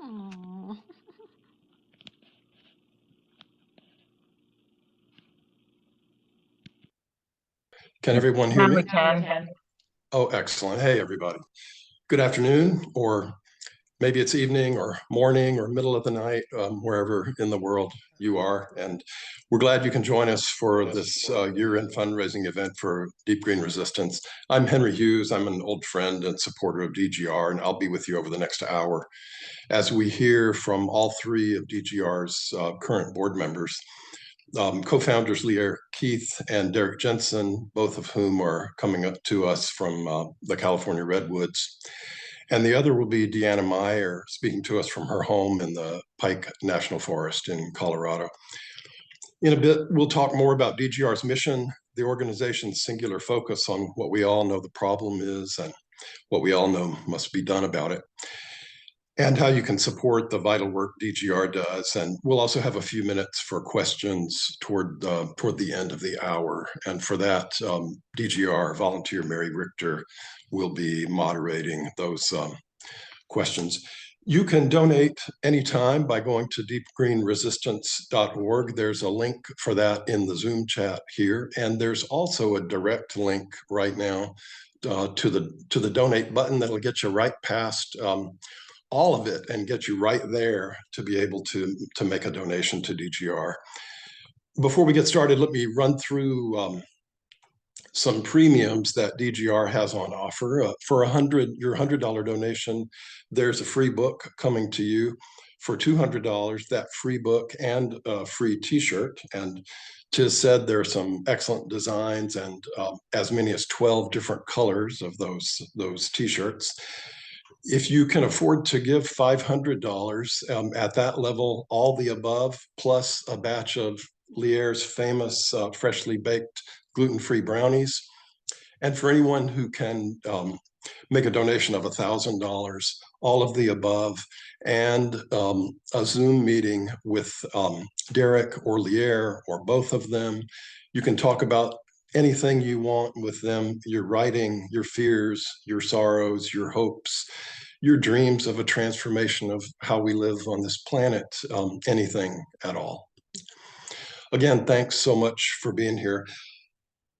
Aww. Can everyone hear me? We can. Oh, excellent. Hey, everybody. Good afternoon, or maybe it's evening or morning or middle of the night, wherever in the world you are. And we're glad you can join us for this year-end fundraising event for Deep Green Resistance. I'm Henry Hughes. I'm an old friend and supporter of DGR, and I'll be with you over the next hour as we hear from all three of DGR's current board members. Co-founders Lierre Keith and Derrick Jensen, both of whom are coming up to us from the California Redwoods. And the other will be Deanna Meyer, speaking to us from her home in the Pike National Forest in Colorado. In a bit, we'll talk more about DGR's mission, the organization's singular focus on what we all know the problem is and what we all know must be done about it, and how you can support the vital work DGR does. And we'll also have a few minutes for questions toward the end of the hour. And for that, DGR volunteer Mary Richter will be moderating those questions. You can donate anytime by going to deepgreenresistance.org. There's a link for that in the Zoom chat here. And there's also a direct link right now to the donate button that'll get you right past all of it and get you right there to be able to make a donation to DGR. Before we get started, let me run through some premiums that DGR has on offer. For your $100 donation, there's a free book coming to you. For $200, that free book and a free t-shirt. And tis said there are some excellent designs and as many as 12 different colors of those t-shirts. If you can afford to give $500 at that level, all the above, plus a batch of Lierre's famous freshly baked gluten-free brownies. And for anyone who can make a donation of $1,000, all of the above, and a Zoom meeting with Derrick or Lierre or both of them. You can talk about anything you want with them, your writing, your fears, your sorrows, your hopes, your dreams of a transformation of how we live on this planet, anything at all. Again, thanks so much for being here.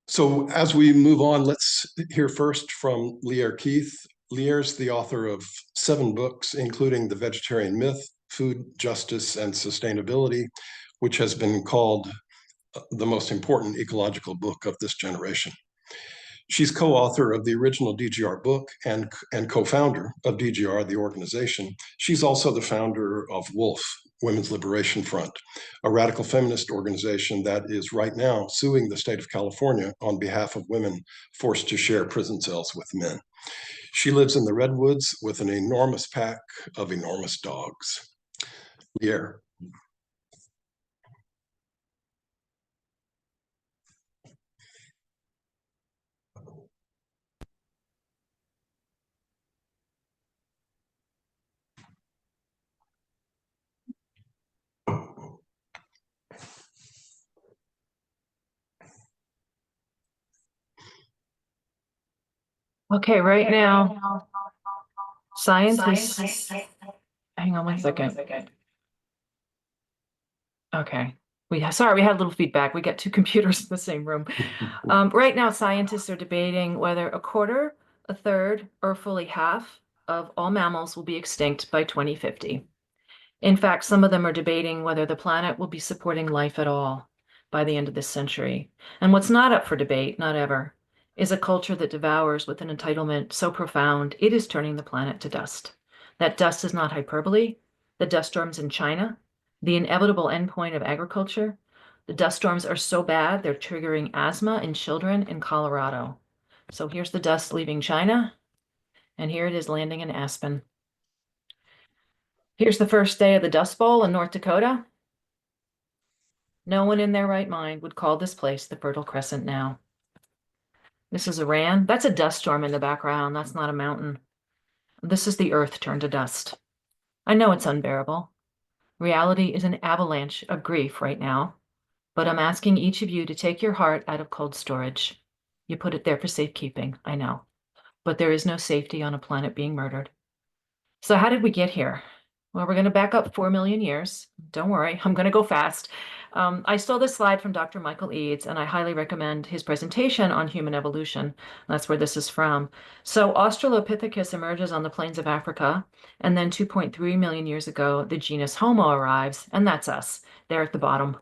So as we move on, let's hear first from Lierre Keith. Lierre's the author of 7 books, including The Vegetarian Myth, Food, Justice, and Sustainability, which has been called the most important ecological book of this generation. She's co-author of the original DGR book and co-founder of DGR, the organization. She's also the founder of WOLF, Women's Liberation Front, a radical feminist organization that is right now suing the state of California on behalf of women forced to share prison cells with men. She lives in the Redwoods with an enormous pack of enormous dogs. Lierre. Okay, right now, scientists, hang on one second. Okay, sorry, we had a little feedback. We got 2 computers in the same room. Right now, scientists are debating whether a quarter, a third, or fully half of all mammals will be extinct by 2050. In fact, some of them are debating whether the planet will be supporting life at all by the end of this century. And what's not up for debate, not ever, is a culture that devours with an entitlement so profound it is turning the planet to dust. That dust is not hyperbole. The dust storms in China, the inevitable endpoint of agriculture. The dust storms are so bad, they're triggering asthma in children in Colorado. So here's the dust leaving China, and here it is landing in Aspen. Here's the first day of the Dust Bowl in North Dakota. No one in their right mind would call this place the Fertile Crescent now. This is Iran. That's a dust storm in the background. That's not a mountain. This is the earth turned to dust. I know it's unbearable. Reality is an avalanche of grief right now, but I'm asking each of you to take your heart out of cold storage. You put it there for safekeeping, I know, but there is no safety on a planet being murdered. So how did we get here? Well, we're going to back up 4 million years. Don't worry, I'm going to go fast. I stole this slide from Dr. Michael Eads, and I highly recommend his presentation on human evolution. That's where this is from. So Australopithecus emerges on the plains of Africa, and then 2.3 million years ago, the genus Homo arrives, and that's us, there at the bottom.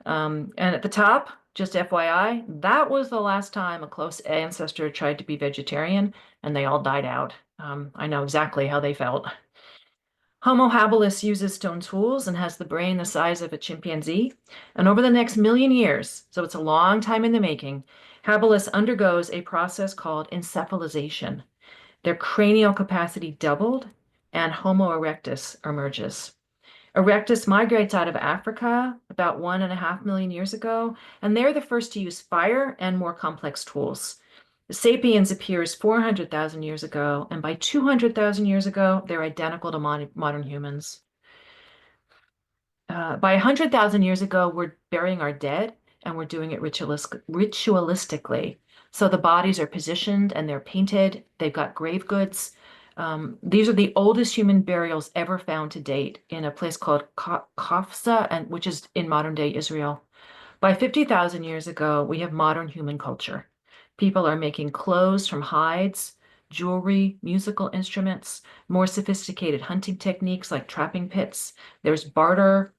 And at the top, just FYI, that was the last time a close ancestor tried to be vegetarian, and they all died out. I know exactly how they felt. Homo habilis uses stone tools and has the brain the size of a chimpanzee. And over the next million years, so it's a long time in the making, habilis undergoes a process called encephalization. Their cranial capacity doubled, and Homo erectus emerges. Erectus migrates out of Africa about 1.5 million years ago, and they're the first to use fire and more complex tools. The sapiens appears 400,000 years ago, and by 200,000 years ago, they're identical to modern humans. By 100,000 years ago, we're burying our dead, and we're doing it ritualistically. So the bodies are positioned and they're painted. They've got grave goods. These are the oldest human burials ever found to date in a place called Kafsa, which is in modern-day Israel. By 50,000 years ago, we have modern human culture. People are making clothes from hides, jewelry, musical instruments, more sophisticated hunting techniques like trapping pits. There's barter.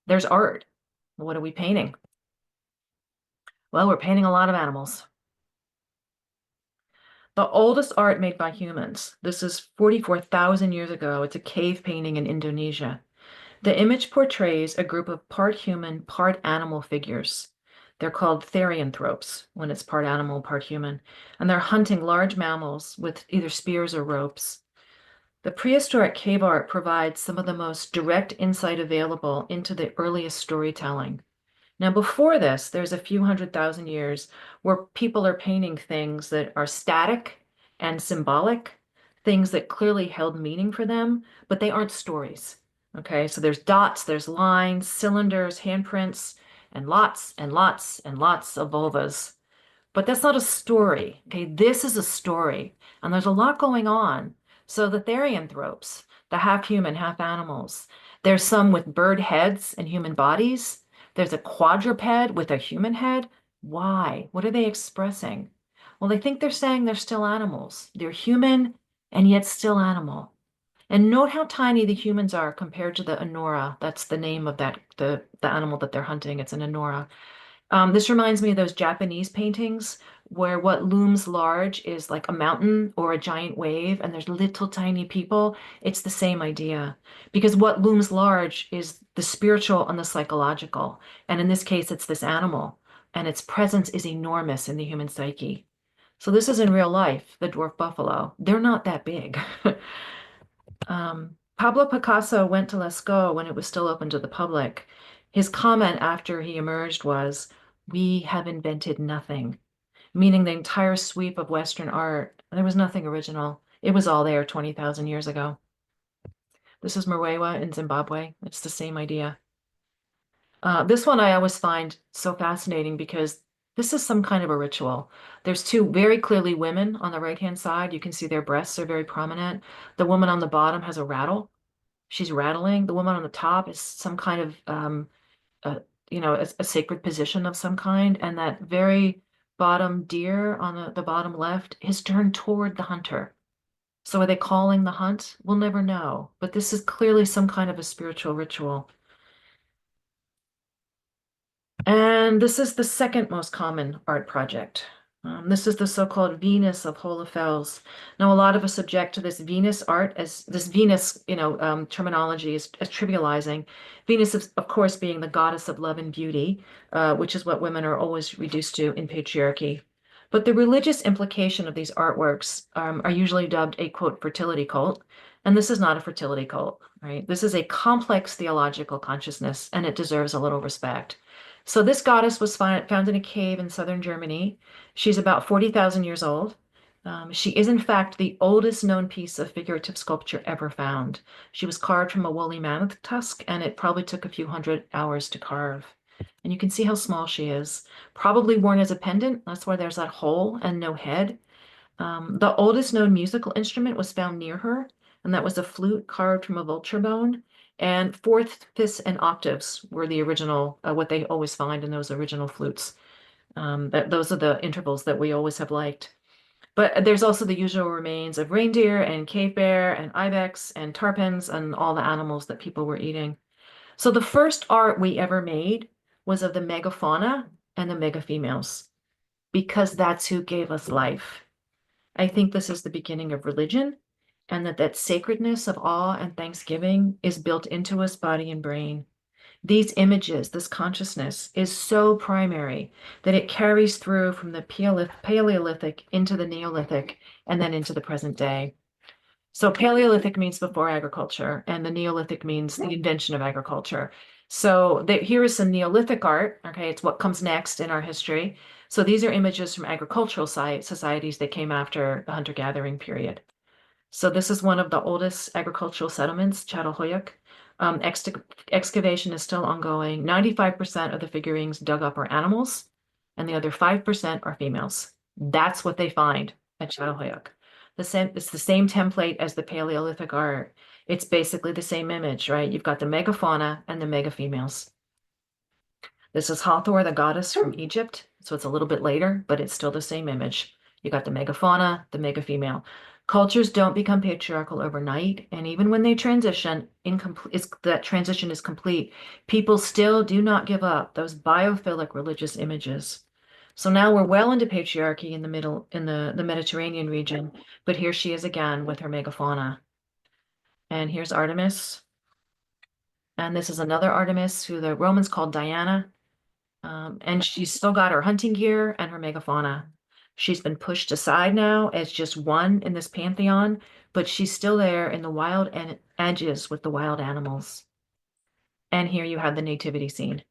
There's art. What are we painting? Well, we're painting a lot of animals. The oldest art made by humans. This is 44,000 years ago. It's a cave painting in Indonesia. The image portrays a group of part human, part animal figures. They're called therianthropes when it's part animal, part human, and they're hunting large mammals with either spears or ropes. The prehistoric cave art provides some of the most direct insight available into the earliest storytelling. Now, before this, there's a few 100,000 years where people are painting things that are static and symbolic, things that clearly held meaning for them, but they aren't stories. Okay, so there's dots, there's lines, cylinders, handprints, and lots and lots and lots of vulvas. But that's not a story. Okay, this is a story, and there's a lot going on. So the therianthropes, the half human, half animals, there's some with bird heads and human bodies. There's a quadruped with a human head. Why? What are they expressing? Well, I think they're saying they're still animals. They're human and yet still animal. And note how tiny the humans are compared to the Anora. That's the name of the animal that they're hunting. It's an Anora. This reminds me of those Japanese paintings where what looms large is like a mountain or a giant wave, and there's little tiny people. It's the same idea because what looms large is the spiritual and the psychological. And in this case, it's this animal, and its presence is enormous in the human psyche. So this is in real life, the dwarf buffalo. They're not that big. Pablo Picasso went to Lascaux when it was still open to the public. His comment after he emerged was, "We have invented nothing," meaning the entire sweep of Western art. There was nothing original. It was all there 20,000 years ago. This is Mwewa in Zimbabwe. It's the same idea. This one I always find so fascinating because this is some kind of a ritual. There's two very clearly women on the right-hand side. You can see their breasts are very prominent. The woman on the bottom has a rattle. She's rattling. The woman on the top is some kind of, a sacred position of some kind. And that very bottom deer on the bottom left is turned toward the hunter. So are they calling the hunt? We'll never know. But this is clearly some kind of a spiritual ritual. And this is the second most common art project. This is the so-called Venus of Holofels. Now, a lot of us object to this Venus art as this Venus, terminology is as trivializing. Venus, is, of course, being the goddess of love and beauty, which is what women are always reduced to in patriarchy. But the religious implication of these artworks are usually dubbed a quote fertility cult, and this is not a fertility cult, right? This is a complex theological consciousness, and it deserves a little respect. So this goddess was found in a cave in southern Germany. She's about 40,000 years old. She is, in fact, the oldest known piece of figurative sculpture ever found. She was carved from a woolly mammoth tusk, and it probably took a few hundred hours to carve. And you can see how small she is. Probably worn as a pendant. That's why there's that hole and no head. The oldest known musical instrument was found near her, and that was a flute carved from a vulture bone. And fourths, fifths, and octaves were the original, what they always find in those original flutes. Those are the intervals that we always have liked. But there's also the usual remains of reindeer and cave bear and ibex and tarpons and all the animals that people were eating. So the first art we ever made was of the megafauna and the megafemales because that's who gave us life. I think this is the beginning of religion, and that sacredness of awe and thanksgiving is built into us body and brain. These images, this consciousness is so primary that it carries through from the Paleolithic into the Neolithic and then into the present day. So Paleolithic means before agriculture, and the Neolithic means the invention of agriculture. So here is some Neolithic art. Okay, it's what comes next in our history. So these are images from agricultural societies that came after the hunter-gathering period. So this is one of the oldest agricultural settlements, Çatalhöyük. Excavation is still ongoing. 95% of the figurines dug up are animals, and the other 5% are females. That's what they find at Çatalhöyük. It's the same template as the Paleolithic art. It's basically the same image, right? You've got the megafauna and the mega females. This is Hathor, the goddess from Egypt. So it's a little bit later, but it's still the same image. You got the megafauna, the mega female. Cultures don't become patriarchal overnight, and even when they transition, that transition is complete, people still do not give up those biophilic religious images. So now we're well into patriarchy in the middle, in the Mediterranean region, but here she is again with her megafauna. And here's Artemis. And this is another Artemis who the Romans called Diana. And she's still got her hunting gear and her megafauna. She's been pushed aside now as just one in this pantheon, but she's still there in the wild edges with the wild animals. And here you have the nativity scene.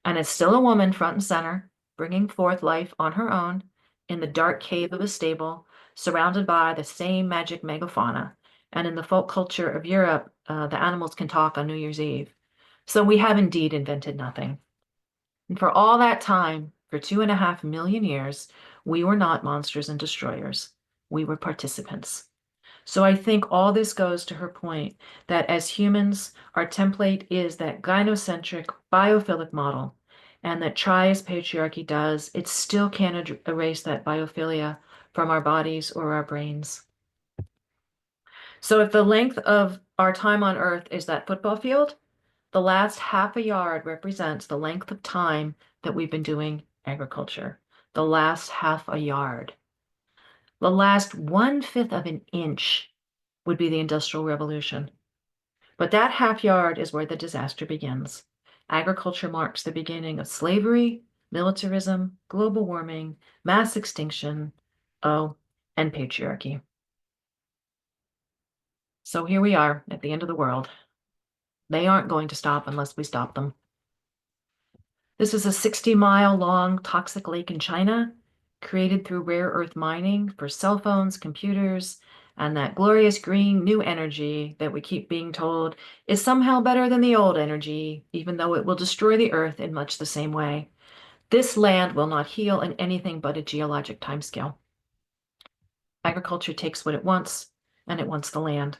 And it's still a woman front and center, bringing forth life on her own in the dark cave of a stable, surrounded by the same magic megafauna. And in the folk culture of Europe, the animals can talk on New Year's Eve. So we have indeed invented nothing. And for all that time, for 2.5 million years, we were not monsters and destroyers. We were participants. So I think all this goes to her point that as humans, our template is that gynocentric biophilic model, and that try as patriarchy does, it still can't erase that biophilia from our bodies or our brains. So if the length of our time on Earth is that football field, the last half a yard represents the length of time that we've been doing agriculture. The last half a yard. The last 1/5 of an inch would be the Industrial Revolution. But that half yard is where the disaster begins. Agriculture marks the beginning of slavery, militarism, global warming, mass extinction, oh, and patriarchy. So here we are at the end of the world. They aren't going to stop unless we stop them. This is a 60-mile-long toxic lake in China, created through rare earth mining for cell phones, computers, and that glorious green new energy that we keep being told is somehow better than the old energy, even though it will destroy the earth in much the same way. This land will not heal in anything but a geologic timescale. Agriculture takes what it wants, and it wants the land.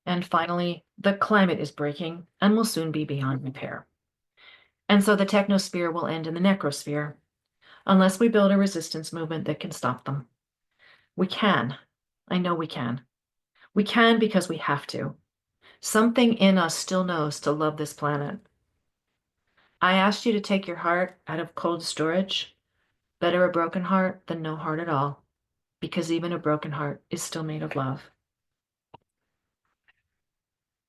And finally, the climate is breaking and will soon be beyond repair. And so the technosphere will end in the necrosphere, unless we build a resistance movement that can stop them. We can. I know we can. We can because we have to. Something in us still knows to love this planet. I asked you to take your heart out of cold storage. Better a broken heart than no heart at all, because even a broken heart is still made of love.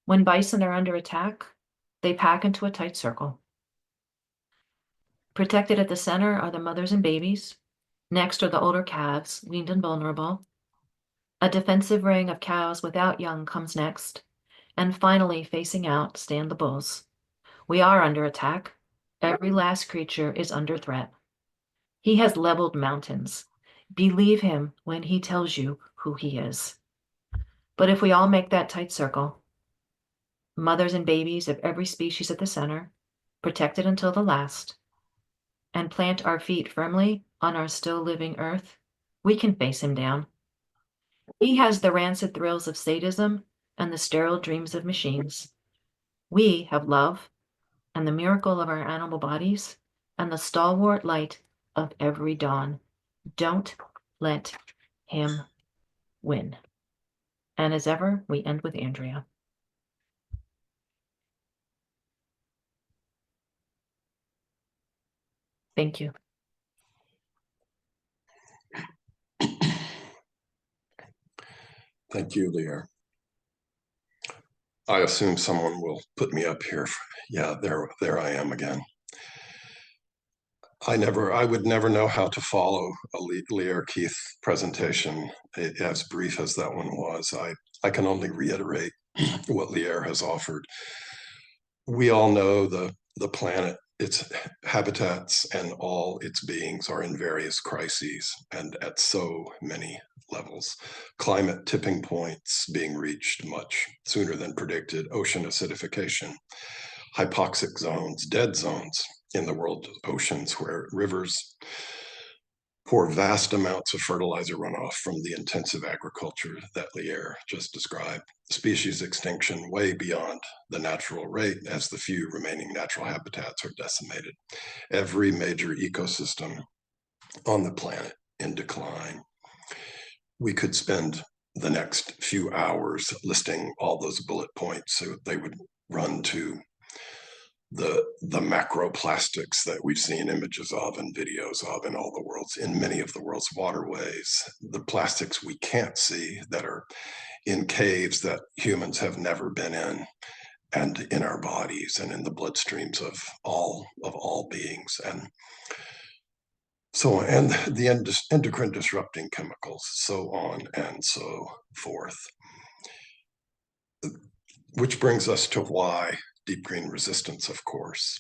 When bison are under attack, they pack into a tight circle. Protected at the center are the mothers and babies. Next are the older calves, weaned and vulnerable. A defensive ring of cows without young comes next. And finally, facing out, stand the bulls. We are under attack. Every last creature is under threat. He has leveled mountains. Believe him when he tells you who he is. But if we all make that tight circle, mothers and babies of every species at the center, protected until the last, and plant our feet firmly on our still living earth, we can face him down. He has the rancid thrills of sadism and the sterile dreams of machines. We have love and the miracle of our animal bodies and the stalwart light of every dawn. Don't let him win. And as ever, we end with Andrea. Thank you. Thank you, Lierre. I assume someone will put me up here. Yeah, there I am again. I would never know how to follow a Lierre Keith presentation, as brief as that one was. I can only reiterate what Lierre has offered. We all know the planet, its habitats and all its beings are in various crises and at so many levels. Climate tipping points being reached much sooner than predicted, ocean acidification, hypoxic zones, dead zones in the world oceans where rivers pour vast amounts of fertilizer runoff from the intensive agriculture that Lierre just described. Species extinction way beyond the natural rate as the few remaining natural habitats are decimated. Every major ecosystem on the planet in decline. We could spend the next few hours listing all those bullet points, so they would run to the macroplastics that we've seen images of and videos of in many of the world's waterways, the plastics we can't see that are in caves that humans have never been in, and in our bodies and in the bloodstreams of all beings, and so, and the endocrine disrupting chemicals, so on and so forth. Which brings us to why deep green resistance, of course.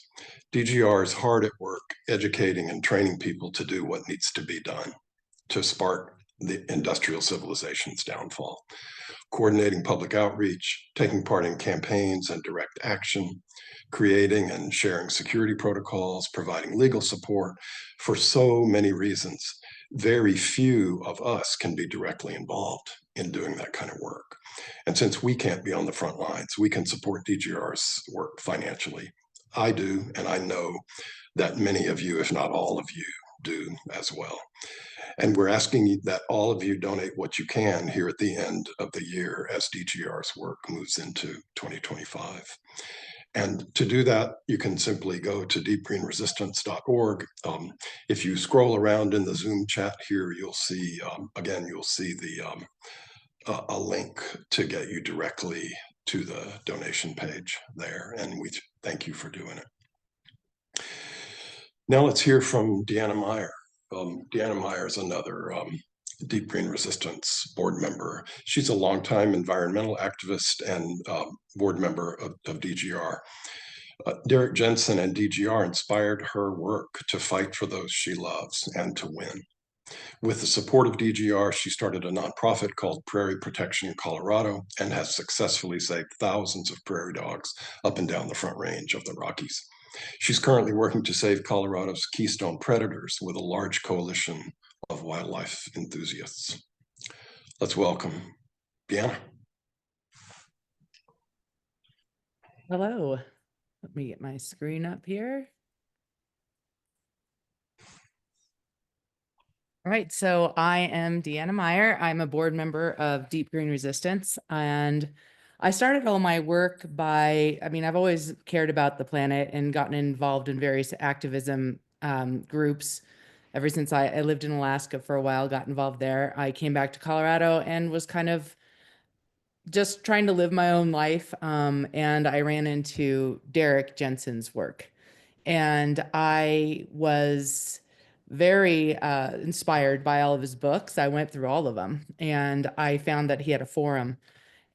DGR is hard at work educating and training people to do what needs to be done to spark the industrial civilization's downfall. Coordinating public outreach, taking part in campaigns and direct action, creating and sharing security protocols, providing legal support for so many reasons. Very few of us can be directly involved in doing that kind of work. And since we can't be on the front lines, we can support DGR's work financially. I do, and I know that many of you, if not all of you, do as well. And we're asking that all of you donate what you can here at the end of the year as DGR's work moves into 2025. And to do that, you can simply go to deepgreenresistance.org. If you scroll around in the Zoom chat here, you'll see, again, you'll see a link to get you directly to the donation page there. And we thank you for doing it. Now let's hear from Deanna Meyer. Deanna Meyer is another Deep Green Resistance board member. She's a longtime environmental activist and board member of DGR. Derrick Jensen and DGR inspired her work to fight for those she loves and to win. With the support of DGR, she started a nonprofit called Prairie Protection Colorado and has successfully saved thousands of prairie dogs up and down the Front Range of the Rockies. She's currently working to save Colorado's keystone predators with a large coalition of wildlife enthusiasts. Let's welcome Deanna. Hello. Let me get my screen up here. All right, so I am Deanna Meyer. I'm a board member of Deep Green Resistance, and I started all my work I've always cared about the planet and gotten involved in various activism groups. ever since I lived in Alaska for a while, got involved there. I came back to Colorado and was kind of just trying to live my own life. And I ran into Derrick Jensen's work. And I was very inspired by all of his books. I went through all of them and I found that he had a forum.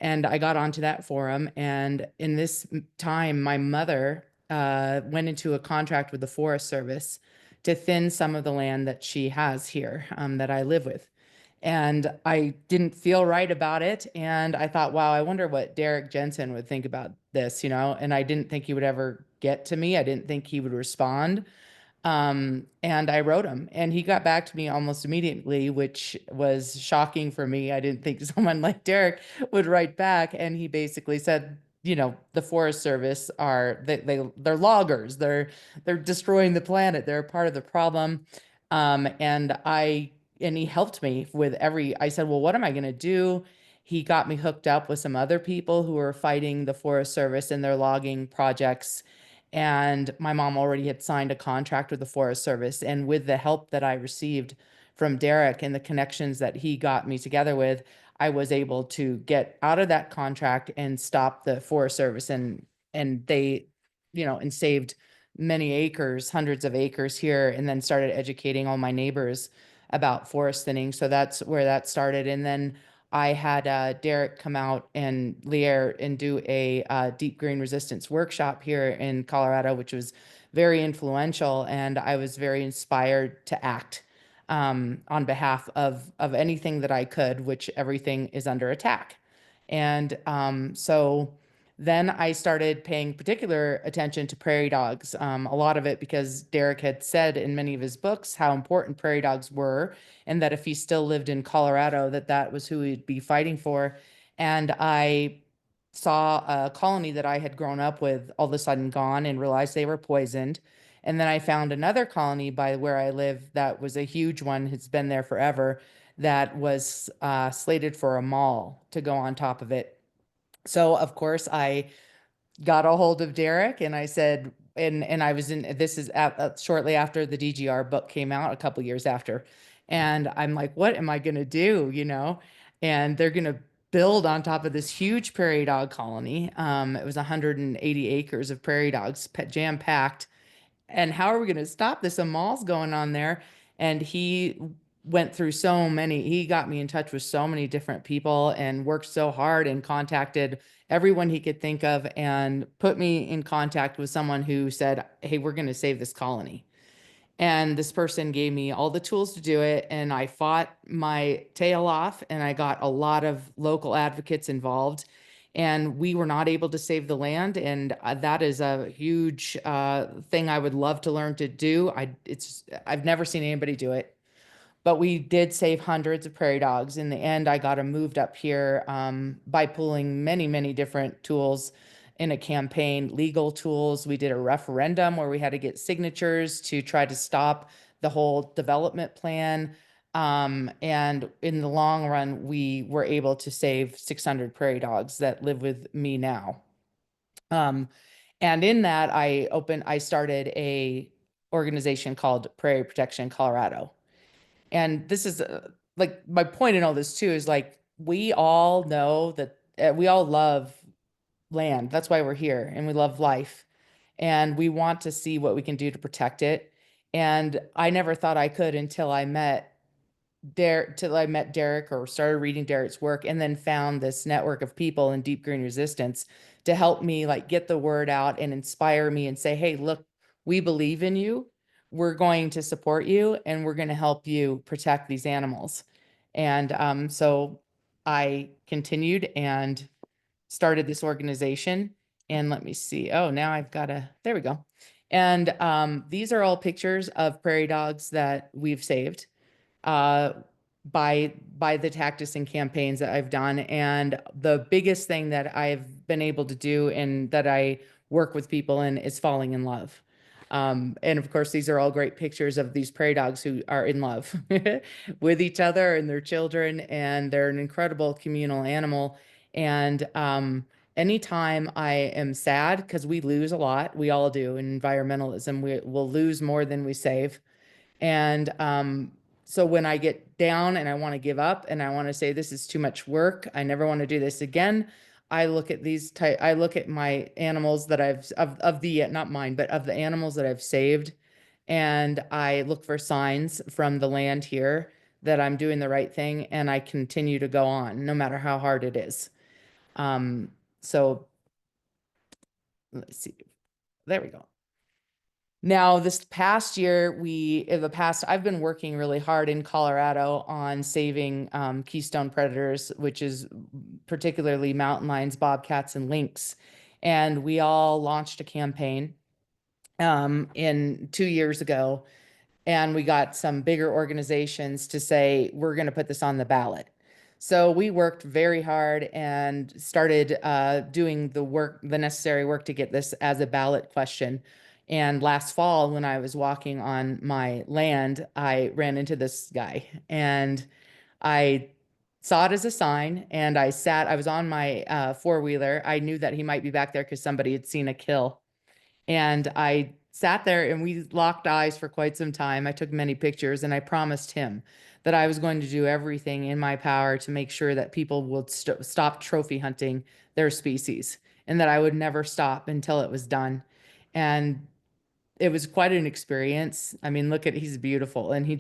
And I got onto that forum. And in this time, my mother went into a contract with the Forest Service to thin some of the land that she has here that I live with. And I didn't feel right about it. And I thought, wow, I wonder what Derrick Jensen would think about this, you know? And I didn't think he would ever get to me. I didn't think he would respond. And I wrote him and he got back to me almost immediately, which was shocking for me. I didn't think someone like Derrick would write back. And he basically said, you know, the Forest Service are they're loggers. They're destroying the planet. They're a part of the problem. And he helped me with I said, well, what am I going to do? He got me hooked up with some other people who were fighting the Forest Service in their logging projects. And my mom already had signed a contract with the Forest Service. And with the help that I received from Derrick and the connections that he got me together with, I was able to get out of that contract and stop the Forest Service. And they, you know, and saved many acres, hundreds of acres here, and then started educating all my neighbors about forest thinning. So that's where that started. And then I had Derrick come out and Lierre and do a deep green resistance workshop here in Colorado, which was very influential. And I was very inspired to act on behalf of anything that I could, which everything is under attack. And so then I started paying particular attention to prairie dogs, a lot of it because Derrick had said in many of his books how important prairie dogs were, and that if he still lived in Colorado, that was who he'd be fighting for. And I saw a colony that I had grown up with all of a sudden gone and realized they were poisoned. And then I found another colony by where I live that was a huge one, it's been there forever, that was slated for a mall to go on top of it. So of course I got a hold of Derrick and I said, and I was in, this is shortly after the DGR book came out, a couple years after. And I'm like, what am I going to do? You know, and they're going to build on top of this huge prairie dog colony. It was 180 acres of prairie dogs jam packed. And how are we going to stop this? A mall's going on there. And he went through he got me in touch with so many different people and worked so hard and contacted everyone he could think of and put me in contact with someone who said, hey, we're going to save this colony. And this person gave me all the tools to do it. And I fought my tail off and I got a lot of local advocates involved. And we were not able to save the land. And that is a huge thing I would love to learn to do. I've never seen anybody do it. But we did save hundreds of prairie dogs. In the end, I got them moved up here by pulling many, many different tools in a campaign, legal tools. We did a referendum where we had to get signatures to try to stop the whole development plan. And in the long run, we were able to save 600 prairie dogs that live with me now. And in that, I started a organization called Prairie Protection Colorado. And this is like my point in all this too is like we all know that we all love land. That's why we're here and we love life and we want to see what we can do to protect it. And I never thought I could until I met Derrick or started reading Derrick's work and then found this network of people in Deep Green Resistance to help me like get the word out and inspire me and say, hey, look, we believe in you. We're going to support you and we're going to help you protect these animals. And so I continued and started this organization. And let me see. Oh, now I've got there we go. And these are all pictures of prairie dogs that we've saved uh, by the tactics and campaigns that I've done. And the biggest thing that I've been able to do and that I work with people in is falling in love. And of course, these are all great pictures of these prairie dogs who are in love with each other and their children, and they're an incredible communal animal. And anytime I am sad, because we lose a lot, we all do in environmentalism, we will lose more than we save. And so when I get down and I want to give up and I want to say this is too much work, I never want to do this again. I look at I look at my animals that of the, not mine, but of the animals that I've saved. And I look for signs from the land here that I'm doing the right thing, and I continue to go on no matter how hard it is. So let's see. There we go. Now, this past year, I've been working really hard in Colorado on saving keystone predators, which is particularly mountain lions, bobcats, and lynx. And we all launched a campaign in 2 years ago, and we got some bigger organizations to say, we're going to put this on the ballot. So we worked very hard and started doing the necessary work to get this as a ballot question. And last fall, when I was walking on my land, I ran into this guy, and I saw it as a sign, and I was on my four-wheeler. I knew that he might be back there because somebody had seen a kill. And I sat there and we locked eyes for quite some time. I took many pictures, and I promised him that I was going to do everything in my power to make sure that people would stop trophy hunting their species, and that I would never stop until it was done. And it was quite an experience. I mean, he's beautiful. And he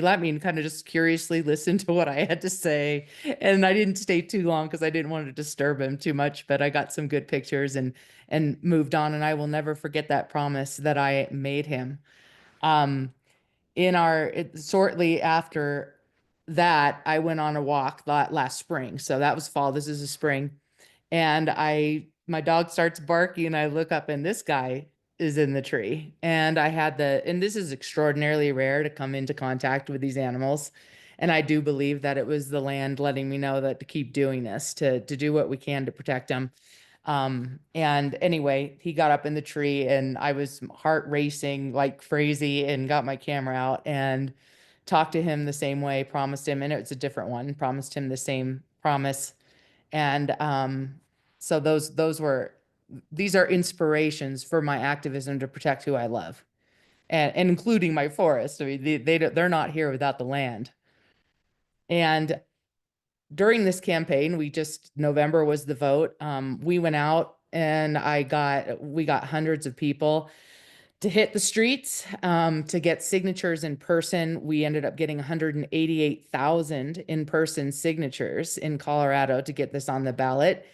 let me kind of just curiously listen to what I had to say. And I didn't stay too long because I didn't want to disturb him too much, but I got some good pictures and moved on. And I will never forget that promise that I made him. Um, Shortly after that, I went on a walk last spring. So that was fall. This is a spring. And my dog starts barking, and I look up, and this guy is in the tree. And and this is extraordinarily rare to come into contact with these animals. And I do believe that it was the land letting me know that to keep doing this, to do what we can to protect them. And anyway, he got up in the tree, and I was heart racing like crazy, and got my camera out and talked to him the same way, promised him, and it's a different one, promised him the same promise. And so these are inspirations for my activism to protect who I love, and including my forest. I mean, they're not here without the land. And during this campaign, November was the vote. We went out, and we got hundreds of people to hit the streets to get signatures in person. We ended up getting 188,000 in-person signatures in Colorado to get this on the ballot.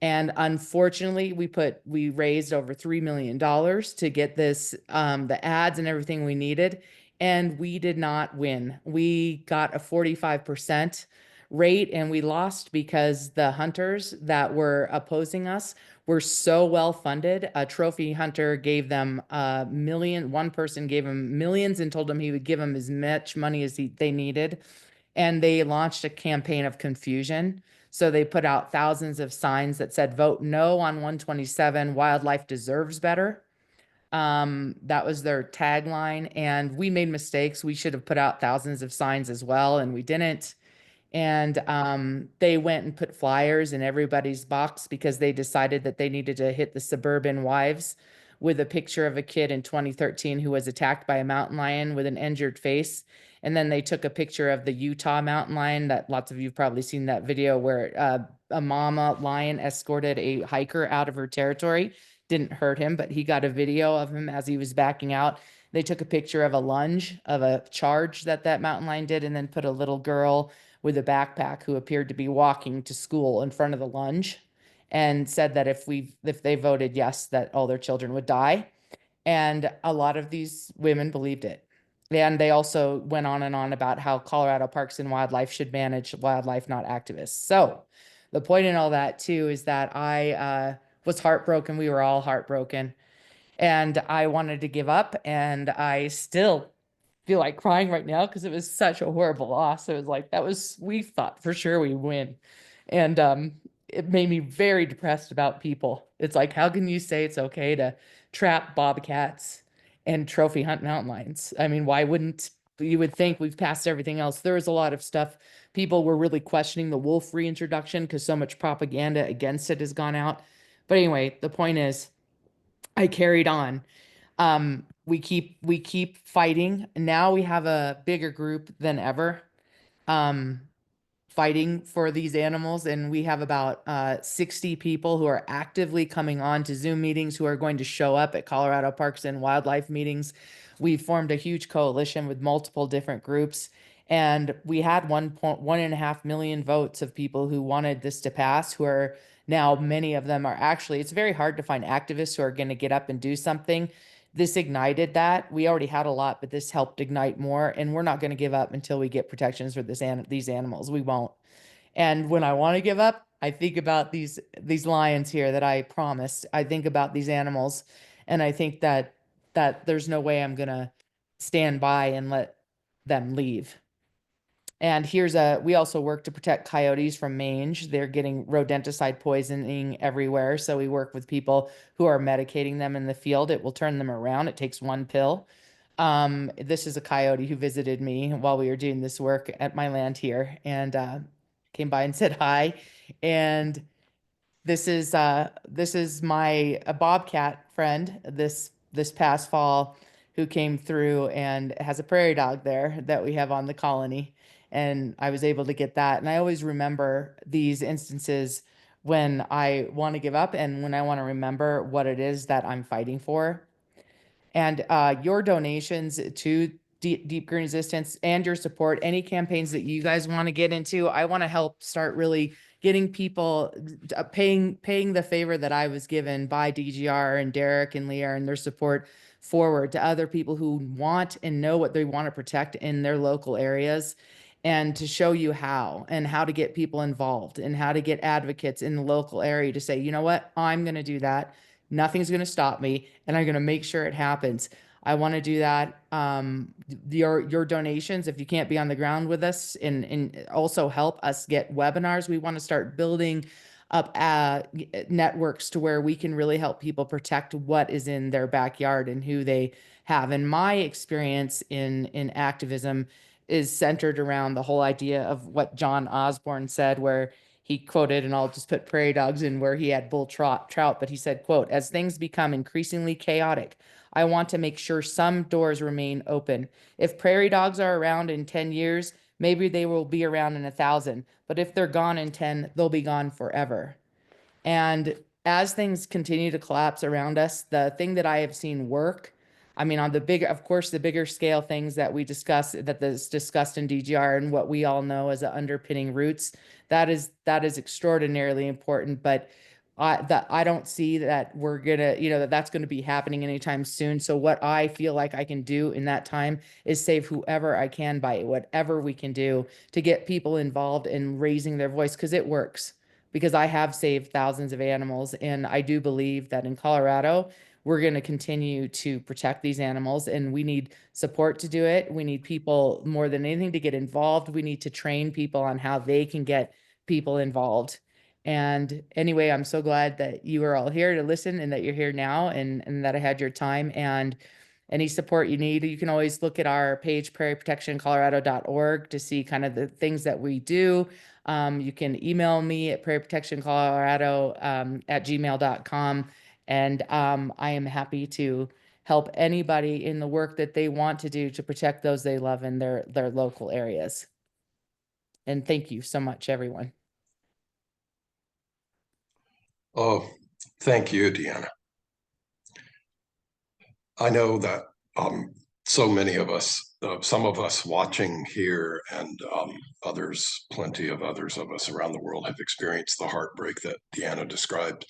And unfortunately, we raised over $3 million to get this, the ads and everything we needed. And we did not win. We got a 45% rate, and we lost because the hunters that were opposing us were so well funded. A trophy hunter gave them one person gave him millions and told him he would give them as much money as they needed. And they launched a campaign of confusion. So they put out thousands of signs that said, vote no on 127, wildlife deserves better. That was their tagline. And we made mistakes. We should have put out thousands of signs as well, and we didn't. And they went and put flyers in everybody's box because they decided that they needed to hit the suburban wives with a picture of a kid in 2013 who was attacked by a mountain lion with an injured face. And then they took a picture of the Utah mountain lion that lots of you have probably seen that video where a mama lion escorted a hiker out of her territory. Didn't hurt him, but he got a video of him as he was backing out. They took a picture of a lunge of a charge that mountain lion did, and then put a little girl with a backpack who appeared to be walking to school in front of the lunge, and said that if they voted yes, that all their children would die. And a lot of these women believed it. And they also went on and on about how Colorado Parks and Wildlife should manage wildlife, not activists. So the point in all that too is that I was heartbroken. We were all heartbroken, and I wanted to give up, and I still feel like crying right now because it was such a horrible loss. It was like, we thought for sure we win. And it made me very depressed about people. It's like, how can you say it's okay to trap bobcats and trophy hunt mountain lions? I mean, why wouldn't you would think we've passed everything else? There was a lot of stuff. People were really questioning the wolf reintroduction because so much propaganda against it has gone out. But anyway, the point is, I carried on. we keep fighting. Now we have a bigger group than ever. Fighting for these animals, and we have about 60 people who are actively coming on to Zoom meetings, who are going to show up at Colorado Parks and Wildlife meetings. We formed a huge coalition with multiple different groups, and we had 1.5 million votes of people who wanted this to pass, who are now, many of them are actually, it's very hard to find activists who are going to get up and do something. This ignited that. We already had a lot, but this helped ignite more. And we're not going to give up until we get protections for these animals. We won't. And when I want to give up, I think about these lions here that I promised. I think about these animals, and I think that there's no way I'm going to stand by and let them leave. And we also work to protect coyotes from mange. They're getting rodenticide poisoning everywhere. So we work with people who are medicating them in the field. It will turn them around. It takes one pill. This is a coyote who visited me while we were doing this work at my land here, and came by and said hi. And this is my a bobcat friend this past fall, who came through and has a prairie dog there that we have on the colony. And I was able to get that. And I always remember these instances when I want to give up and when I want to remember what it is that I'm fighting for. And your donations to Deep Green Resistance and your support, any campaigns that you guys want to get into, I want to help start really getting people paying the favor that I was given by DGR and Derrick and Lierre and their support forward to other people who want and know what they want to protect in their local areas, and to show you how and how to get people involved and how to get advocates in the local area to say, you know what, I'm going to do that. Nothing's going to stop me, and I'm going to make sure it happens. I want to do that. Your donations, if you can't be on the ground with us, and also help us get webinars. We want to start building up networks to where we can really help people protect what is in their backyard and who they have. And my experience in activism is centered around the whole idea of what John Osborne said, where he quoted, and I'll just put prairie dogs in where he had bull trout, but he said, quote, "As things become increasingly chaotic, I want to make sure some doors remain open. If prairie dogs are around in 10 years, maybe they will be around in 1,000. But if they're gone in 10, they'll be gone forever." And as things continue to collapse around us, the thing that I have seen work, I mean, on the bigger, of course, the bigger scale things that we discuss, that is discussed in DGR and what we all know as the underpinning roots, that is extraordinarily important. But I don't see that we're gonna, that's gonna be happening anytime soon. So what I feel like I can do in that time is save whoever I can by whatever we can do to get people involved in raising their voice, because it works. Because I have saved thousands of animals, and I do believe that in Colorado, we're going to continue to protect these animals, and we need support to do it. We need people more than anything to get involved. We need to train people on how they can get people involved. And anyway, I'm so glad that you are all here to listen, and that you're here now, and that I had your time. And any support you need, you can always look at our page, prairieprotectioncolorado.org, to see kind of the things that we do. You can email me at prairieprotectioncolorado at gmail.com. And I am happy to help anybody in the work that they want to do to protect those they love in their local areas. And thank you so much, everyone. Oh, thank you, Deanna. I know that so many of us, some of us watching here, and others, plenty of others of us around the world, have experienced the heartbreak that Deanna described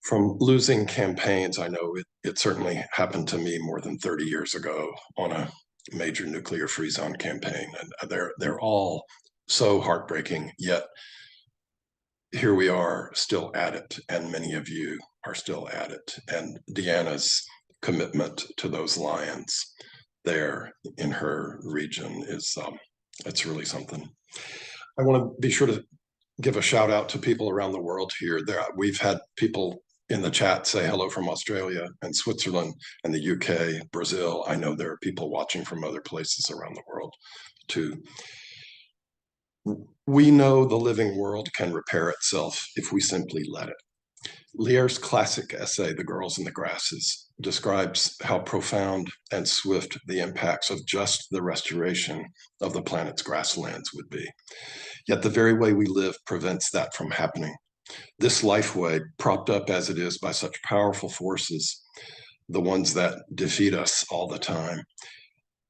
from losing campaigns. I know it certainly happened to me more than 30 years ago on a major nuclear free zone campaign, and they're all so heartbreaking. Yet here we are still at it, and many of you are still at it. And Deanna's commitment to those lions there in her region is it's really something. I want to be sure to give a shout out to people around the world here. We've had people in the chat say hello from Australia and Switzerland and the UK, Brazil. I know there are people watching from other places around the world too. We know the living world can repair itself if we simply let it. Lierre's classic essay, "The Girls in the Grass," is describes how profound and swift the impacts of just the restoration of the planet's grasslands would be. Yet the very way we live prevents that from happening. This lifeway, propped up as it is by such powerful forces, the ones that defeat us all the time,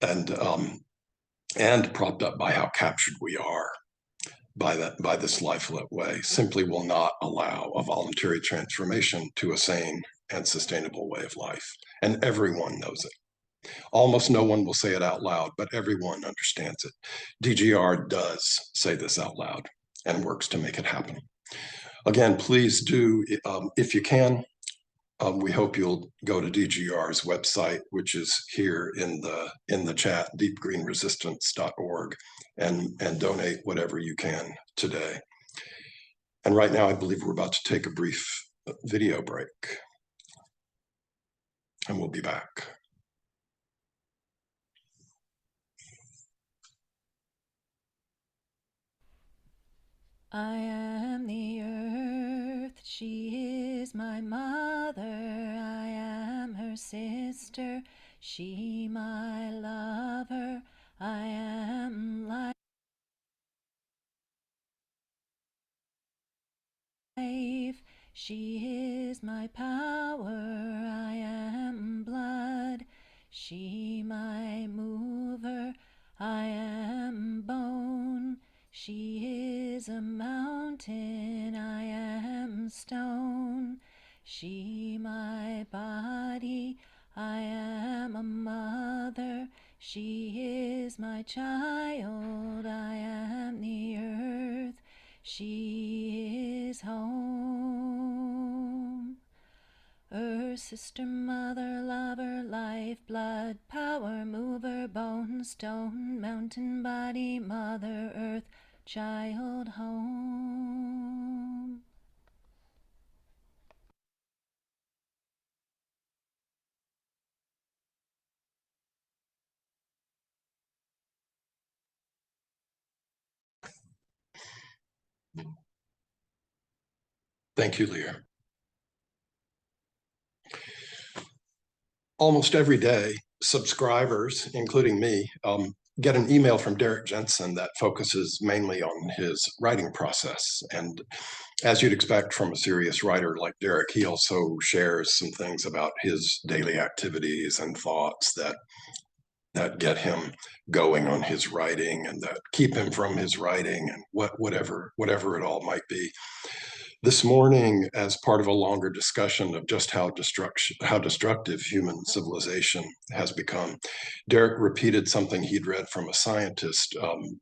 and propped up by how captured we are by this lifeless way, simply will not allow a voluntary transformation to a sane and sustainable way of life. And everyone knows it. Almost no one will say it out loud, but everyone understands it. DGR does say this out loud and works to make it happen. Again, please do, if you can, we hope you'll go to DGR's website, which is here in the chat, deepgreenresistance.org, and donate whatever you can today. And right now, I believe we're about to take a brief video break, and we'll be back. I am the earth, she is my mother, I am her sister, she my lover, I am life, she is my power, I am blood, she my mover, I am bone. She is a mountain, I am stone. She my body, I am a mother. She is my child, I am the earth. She is home. Earth, sister, mother, lover, life, blood, power, mover, bone, stone, mountain, body, mother, earth, child, home. Thank you, Lierre. Almost every day, subscribers, including me, get an email from Derrick Jensen that focuses mainly on his writing process. And as you'd expect from a serious writer like Derrick, he also shares some things about his daily activities and thoughts that get him going on his writing and that keep him from his writing and whatever it all might be. This morning, as part of a longer discussion of just how destructive human civilization has become, Derrick repeated something he'd read from a scientist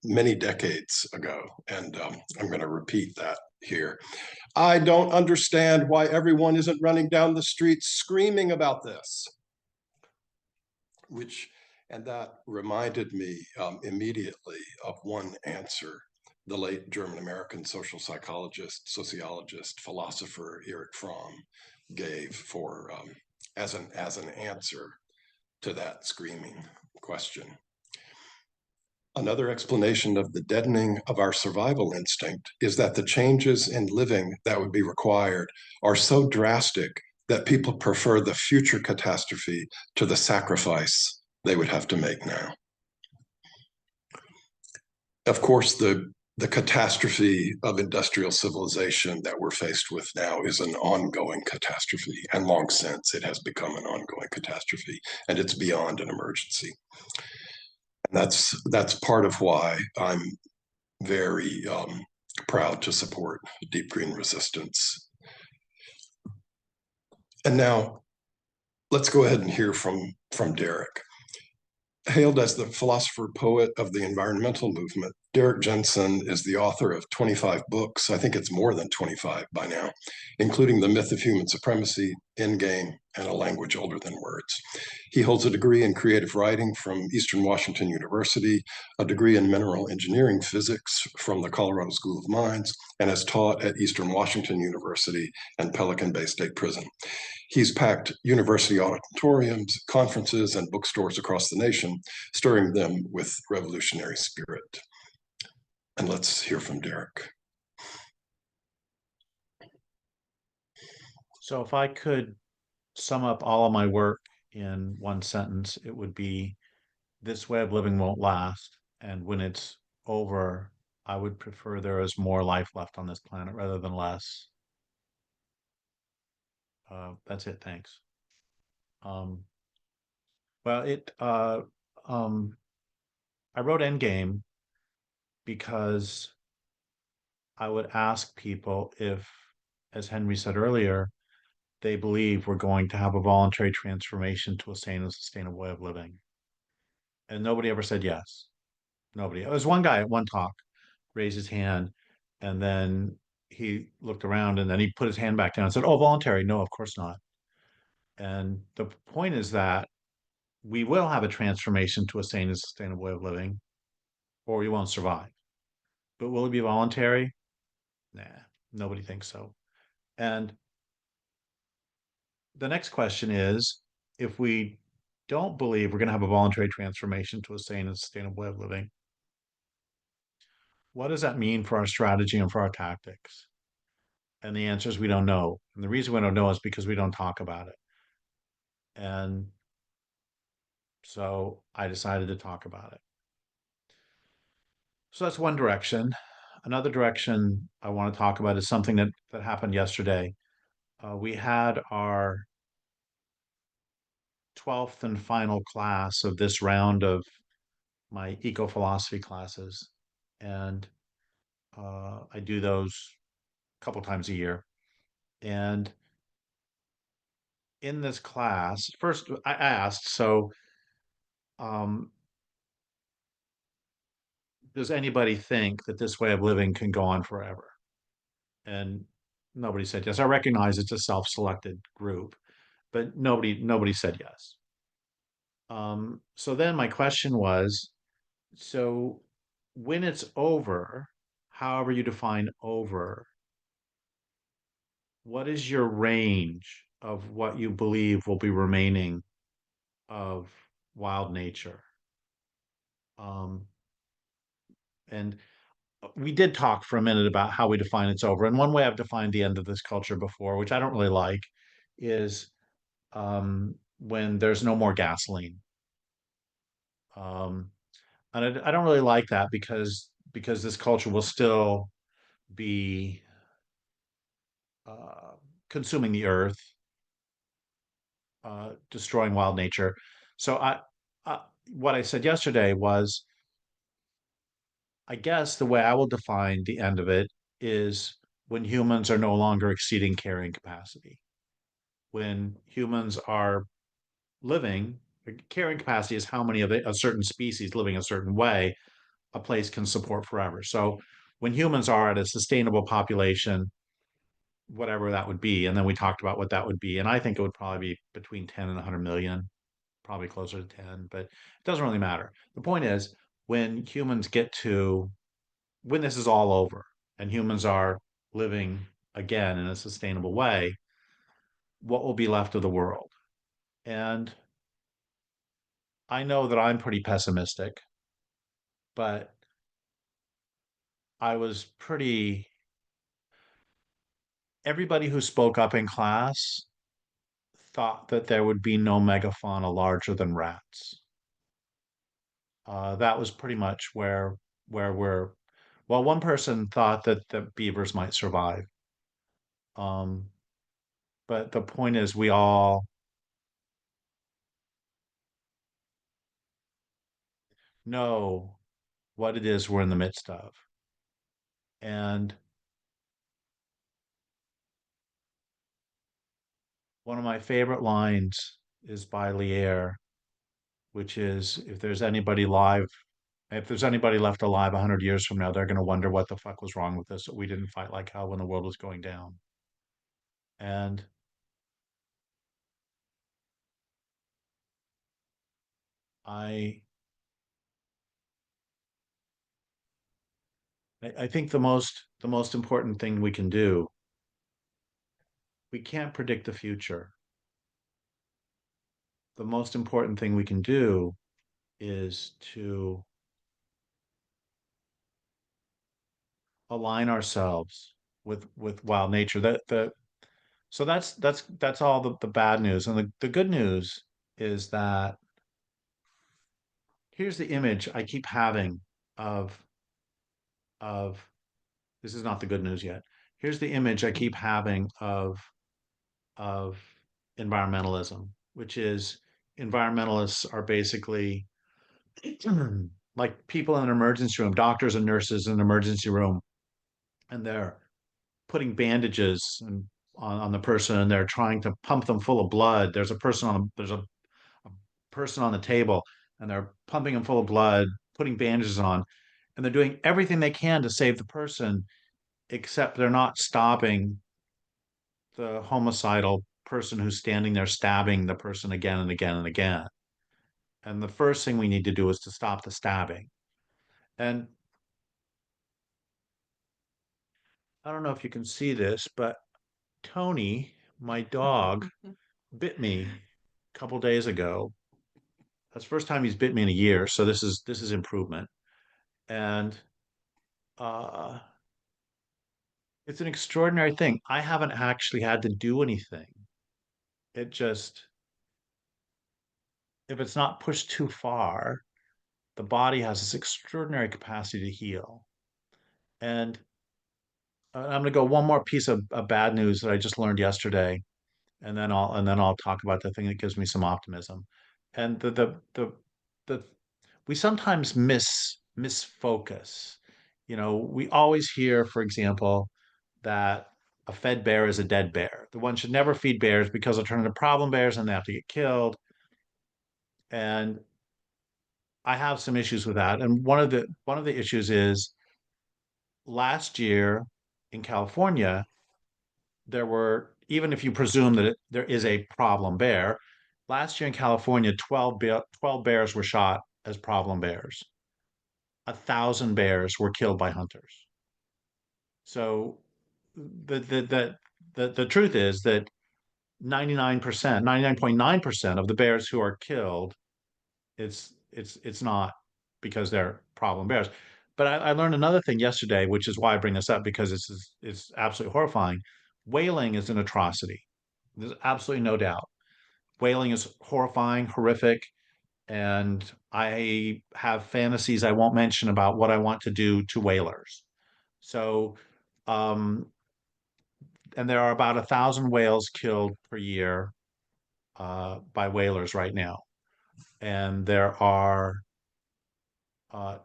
many decades ago, and I'm going to repeat that here. I don't understand why everyone isn't running down the streets screaming about this. And that reminded me immediately of one answer the late German-American social psychologist, sociologist, philosopher Erich Fromm gave for as an answer to that screaming question. Another explanation of the deadening of our survival instinct is that the changes in living that would be required are so drastic that people prefer the future catastrophe to the sacrifice they would have to make now. Of course, the catastrophe of industrial civilization that we're faced with now is an ongoing catastrophe, and long since it has become an ongoing catastrophe, and it's beyond an emergency. And that's part of why I'm very proud to support Deep Green Resistance. And now let's go ahead and hear from Derrick. Hailed as the philosopher poet of the environmental movement, Derrick Jensen is the author of 25 books. I think it's more than 25 by now, including The Myth of Human Supremacy, Endgame, and A Language Older Than Words. He holds a degree in creative writing from Eastern Washington University, a degree in mineral engineering physics from the Colorado School of Mines, and has taught at Eastern Washington University and Pelican Bay State Prison. He's packed university auditoriums, conferences, and bookstores across the nation, stirring them with revolutionary spirit. And let's hear from Derrick. So if I could sum up all of my work in one sentence, it would be this way of living won't last. And when it's over, I would prefer there is more life left on this planet rather than less. That's it. Thanks. Um, well, I wrote Endgame because I would ask people if, as Henry said earlier, they believe we're going to have a voluntary transformation to a sane and sustainable way of living. And nobody ever said yes. Nobody. There was one guy at one talk raised his hand, and then he looked around and then he put his hand back down and said, "Oh, voluntary. No, of course not." And the point is that we will have a transformation to a sane and sustainable way of living, or we won't survive. But will it be voluntary? Nah, nobody thinks so. And the next question is, if we don't believe we're going to have a voluntary transformation to a sane and sustainable way of living, what does that mean for our strategy and for our tactics? And the answer is we don't know. And the reason we don't know is because we don't talk about it. And so I decided to talk about it. So that's one direction. Another direction I want to talk about is something that happened yesterday. We had our 12th and final class of this round of my eco philosophy classes. And I do those a couple times a year. And in this class, first I asked, so um, does anybody think that this way of living can go on forever? And nobody said yes. I recognize it's a self-selected group, but nobody said yes. So then my question was, so when it's over, however you define over, what is your range of what you believe will be remaining of wild nature? Um, and we did talk for a minute about how we define it's over. And one way I've defined the end of this culture before, which I don't really like, is when there's no more gasoline. Um, and I don't really like that because this culture will still be uh, consuming the earth, destroying wild nature. So what I said yesterday was, I guess the way I will define the end of it is when humans are no longer exceeding carrying capacity. When humans are living, carrying capacity is how many of a certain species living a certain way a place can support forever. So when humans are at a sustainable population, whatever that would be, and then we talked about what that would be, and I think it would probably be between 10 and 100 million, probably closer to 10, but it doesn't really matter. The point is, when humans get to, when this is all over and humans are living again in a sustainable way, what will be left of the world? And I know that I'm pretty pessimistic, but I was pretty, everybody who spoke up in class thought that there would be no megafauna larger than rats. That was pretty much where we're. Well, one person thought that the beavers might survive. Um, but the point is, we all know what it is we're in the midst of. And one of my favorite lines is by Lierre, which is, if there's anybody left alive 100 years from now, they're going to wonder what the fuck was wrong with us, that we didn't fight like hell when the world was going down. And I I think the most important thing we can do, we can't predict the future. The most important thing we can do is to align ourselves with wild nature. That So that's all the bad news. And the good news is that here's the image I keep having of of this is not the good news yet. Here's the image I keep having of environmentalism, which is environmentalists are basically like people in an emergency room, doctors and nurses in an emergency room, and they're putting bandages on the person and they're trying to pump them full of blood. There's a person on the table and they're pumping them full of blood, putting bandages on, and they're doing everything they can to save the person, except they're not stopping the homicidal person who's standing there stabbing the person again and again and again. And the first thing we need to do is to stop the stabbing. And I don't know if you can see this, but Tony, my dog, bit me a couple days ago. That's the first time he's bit me in a year, so this is improvement. And uh it's an extraordinary thing. I haven't actually had to do anything. It just, if it's not pushed too far, the body has this extraordinary capacity to heal. And I'm going to go one more piece of bad news that I just learned yesterday, and then I'll talk about the thing that gives me some optimism. And the we sometimes misfocus. You know, we always hear, for example, that a fed bear is a dead bear. The one should never feed bears because they'll turn into problem bears and they have to get killed. And I have some issues with that. And one of the issues is last year in California, there were, even if you presume that there is a problem bear, last year in California, 12 bears were shot as problem bears. 1,000 bears were killed by hunters. So the truth is that 99.9% of the bears who are killed, it's not because they're problem bears. But I learned another thing yesterday, which is why I bring this up, because it's absolutely horrifying. Whaling is an atrocity. There's absolutely no doubt. Whaling is horrifying, horrific, and I have fantasies I won't mention about what I want to do to whalers. So, um, and there are about 1,000 whales killed per year by whalers right now, and there are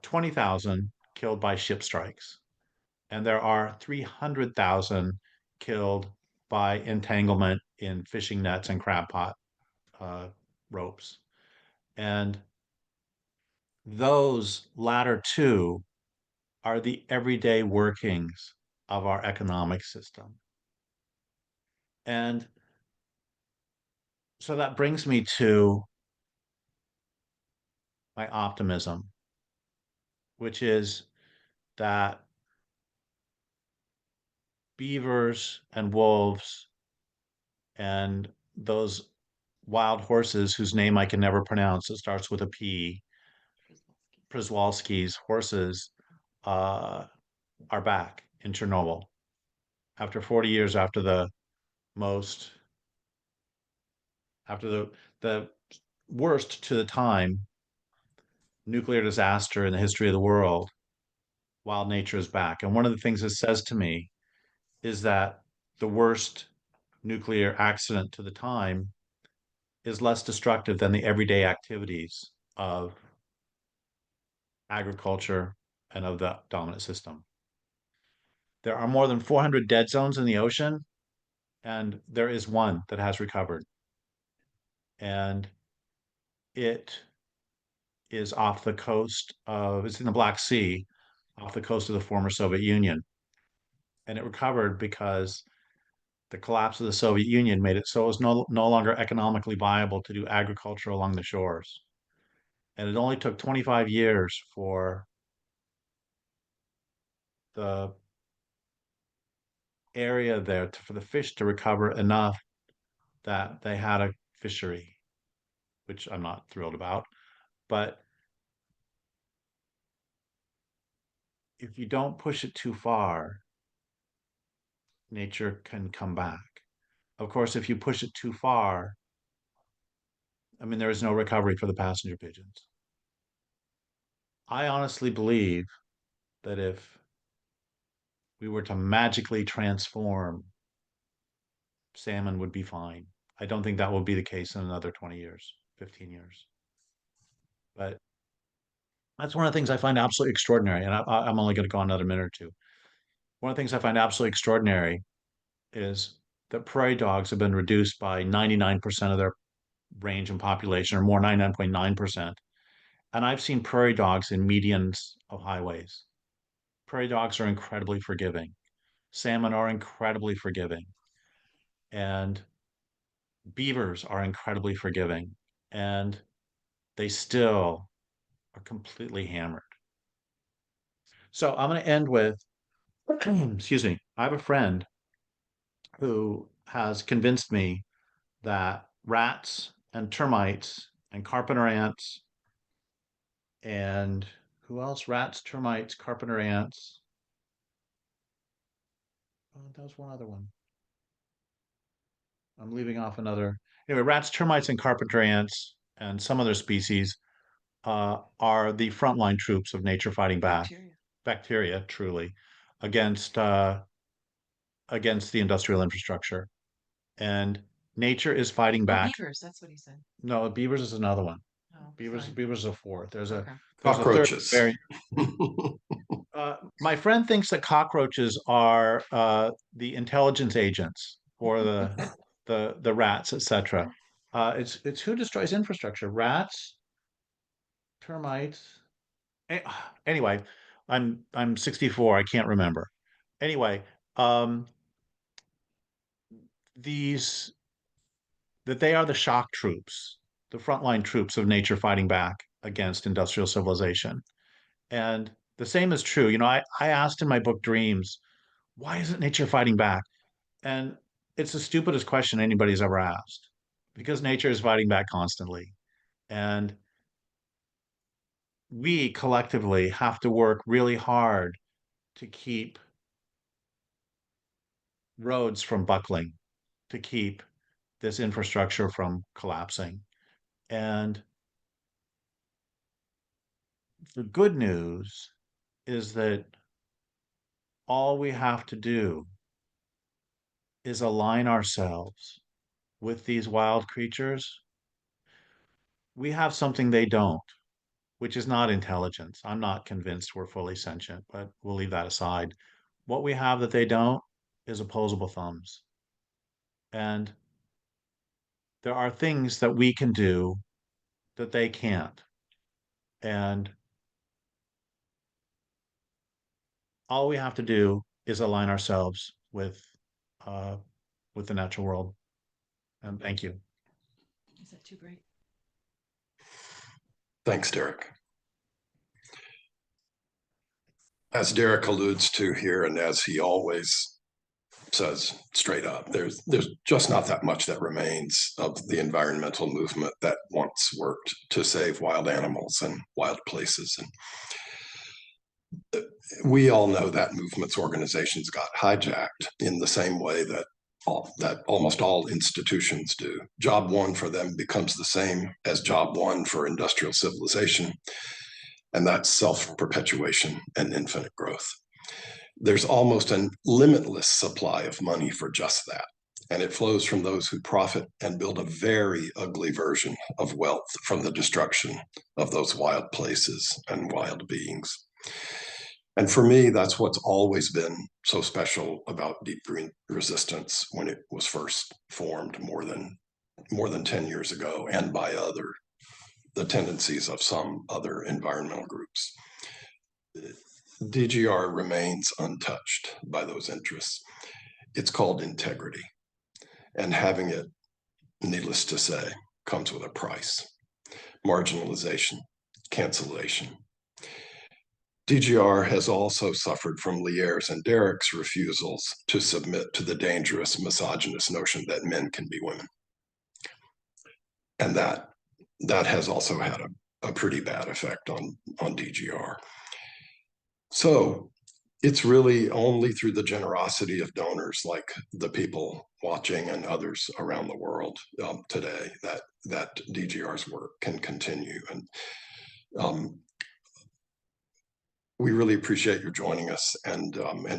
20,000 killed by ship strikes, and there are 300,000 killed by entanglement in fishing nets and crab pot uh, ropes. And those latter two are the everyday workings of our economic system. And so that brings me to my optimism, which is that beavers and wolves and those wild horses whose name I can never pronounce, it starts with a P, Przewalski's horses, uh, are back in Chernobyl after 40 years after most, after the worst to the time nuclear disaster in the history of the world. Wild nature is back. And one of the things it says to me is that the worst nuclear accident to the time is less destructive than the everyday activities of agriculture and of the dominant system. There are more than 400 dead zones in the ocean, and there is one that has recovered. And it is off the coast of, it's in the Black Sea, off the coast of the former Soviet Union. And it recovered because the collapse of the Soviet Union made it so it was no longer economically viable to do agriculture along the shores. And it only took 25 years for the area there for the fish to recover enough that they had a fishery, which I'm not thrilled about. But if you don't push it too far, nature can come back. Of course, if you push it too far, I mean, there is no recovery for the passenger pigeons. I honestly believe that if we were to magically transform, salmon would be fine. I don't think that will be the case in another 20 years, 15 years. But that's one of the things I find absolutely extraordinary. And I'm only going to go on another minute or two. One of the things I find absolutely extraordinary is that prairie dogs have been reduced by 99% of their range and population, or more, 99.9%. And I've seen prairie dogs in medians of highways. Prairie dogs are incredibly forgiving. Salmon are incredibly forgiving. And beavers are incredibly forgiving. And they still are completely hammered. So I'm going to end with, excuse me, I have a friend who has convinced me that rats and termites and carpenter ants and who else? Rats, termites, carpenter ants. Oh, that was one other one. I'm leaving off another. Anyway, rats, termites, and carpenter ants and some other species are the frontline troops of nature fighting back. Bacteria, truly, against against the industrial infrastructure. And nature is fighting back. Beavers, that's what he said. No, beavers is another one. Oh, Beavers, fine. beavers is a fourth. There's a Okay. there's a third Cockroaches. variant. My friend thinks that cockroaches are the intelligence agents for the rats, etc. It's who destroys infrastructure? Rats, termites. Anyway, I'm 64. I can't remember. Anyway, um, these that they are the shock troops, the frontline troops of nature fighting back against industrial civilization. And the same is true. You know, I asked in my book Dreams, why isn't nature fighting back? And it's the stupidest question anybody's ever asked because nature is fighting back constantly. And we collectively have to work really hard to keep roads from buckling, to keep this infrastructure from collapsing. And the good news is that all we have to do is align ourselves with these wild creatures. We have something they don't, which is not intelligence. I'm not convinced we're fully sentient, but we'll leave that aside. What we have that they don't is opposable thumbs. And there are things that we can do that they can't. And all we have to do is align ourselves uh, with the natural world. And thank you. Is that too great? Thanks, Derrick. As Derrick alludes to here, and as he always says straight up, there's just not that much that remains of the environmental movement that once worked to save wild animals and wild places. And we all know that movement's organizations got hijacked in the same way that almost all institutions do. Job one for them becomes the same as job one for industrial civilization, and that's self-perpetuation and infinite growth. There's almost a limitless supply of money for just that. And it flows from those who profit and build a very ugly version of wealth from the destruction of those wild places and wild beings. And for me, that's what's always been so special about Deep Green Resistance when it was first formed more than 10 years ago, and by the tendencies of some other environmental groups. DGR remains untouched by those interests. It's called integrity. And having it, needless to say, comes with a price. Marginalization, cancellation. DGR has also suffered from Lierre's and Derrick's refusals to submit to the dangerous misogynist notion that men can be women. And that has also had a pretty bad effect on DGR. So it's really only through the generosity of donors like the people watching and others around the world today that DGR's work can continue. And we really appreciate you joining us, and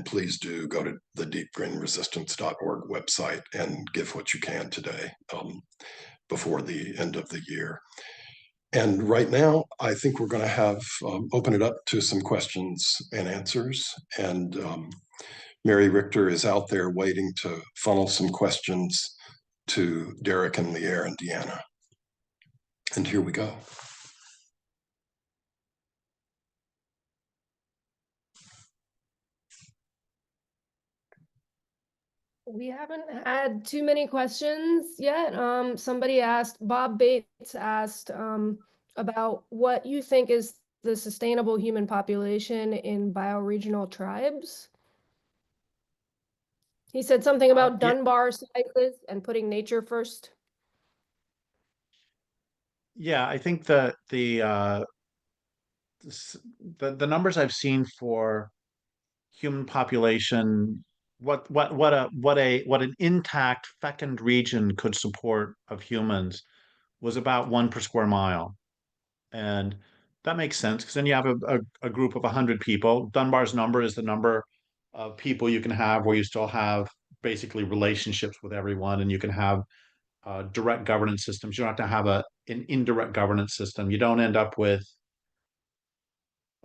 please do go to the deepgreenresistance.org website and give what you can today before the end of the year. And right now, I think we're going to have open it up to some questions and answers. And Mary Richter is out there waiting to funnel some questions to Derrick and Lierre and Deanna. And here we go. We haven't had too many questions yet. Somebody asked, Bob Bates asked about what you think is the sustainable human population in bioregional tribes. He said something about Dunbar sizes and putting nature first. Yeah, I think the numbers I've seen for human population, what an intact fecund region could support of humans was about 1 per square mile. And that makes sense because then you have a group of 100 people. Dunbar's number is the number of people you can have where you still have basically relationships with everyone, and you can have direct governance systems. You don't have to have an indirect governance system. You don't end up with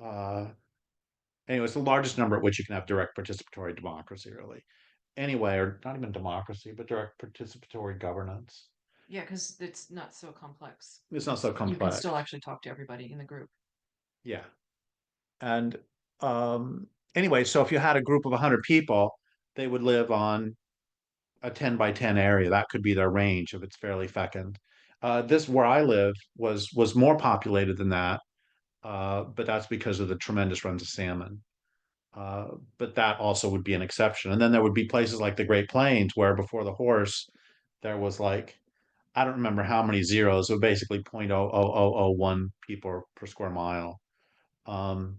uh, anyway, it's the largest number at which you can have direct participatory democracy, really. Anyway, or not even democracy, but direct participatory governance. Yeah, because it's not so complex. It's not so You can complex. still actually talk to everybody in the group. Yeah. And anyway, so if you had a group of 100 people, they would live on a 10 by 10 area. That could be their range if it's fairly fecund. This where I live was more populated than that, but that's because of the tremendous runs of salmon. Uh, but that also would be an exception. And then there would be places like the Great Plains where before the horse, there was like, I don't remember how many zeros, so basically 0.00001 people per square mile. Um,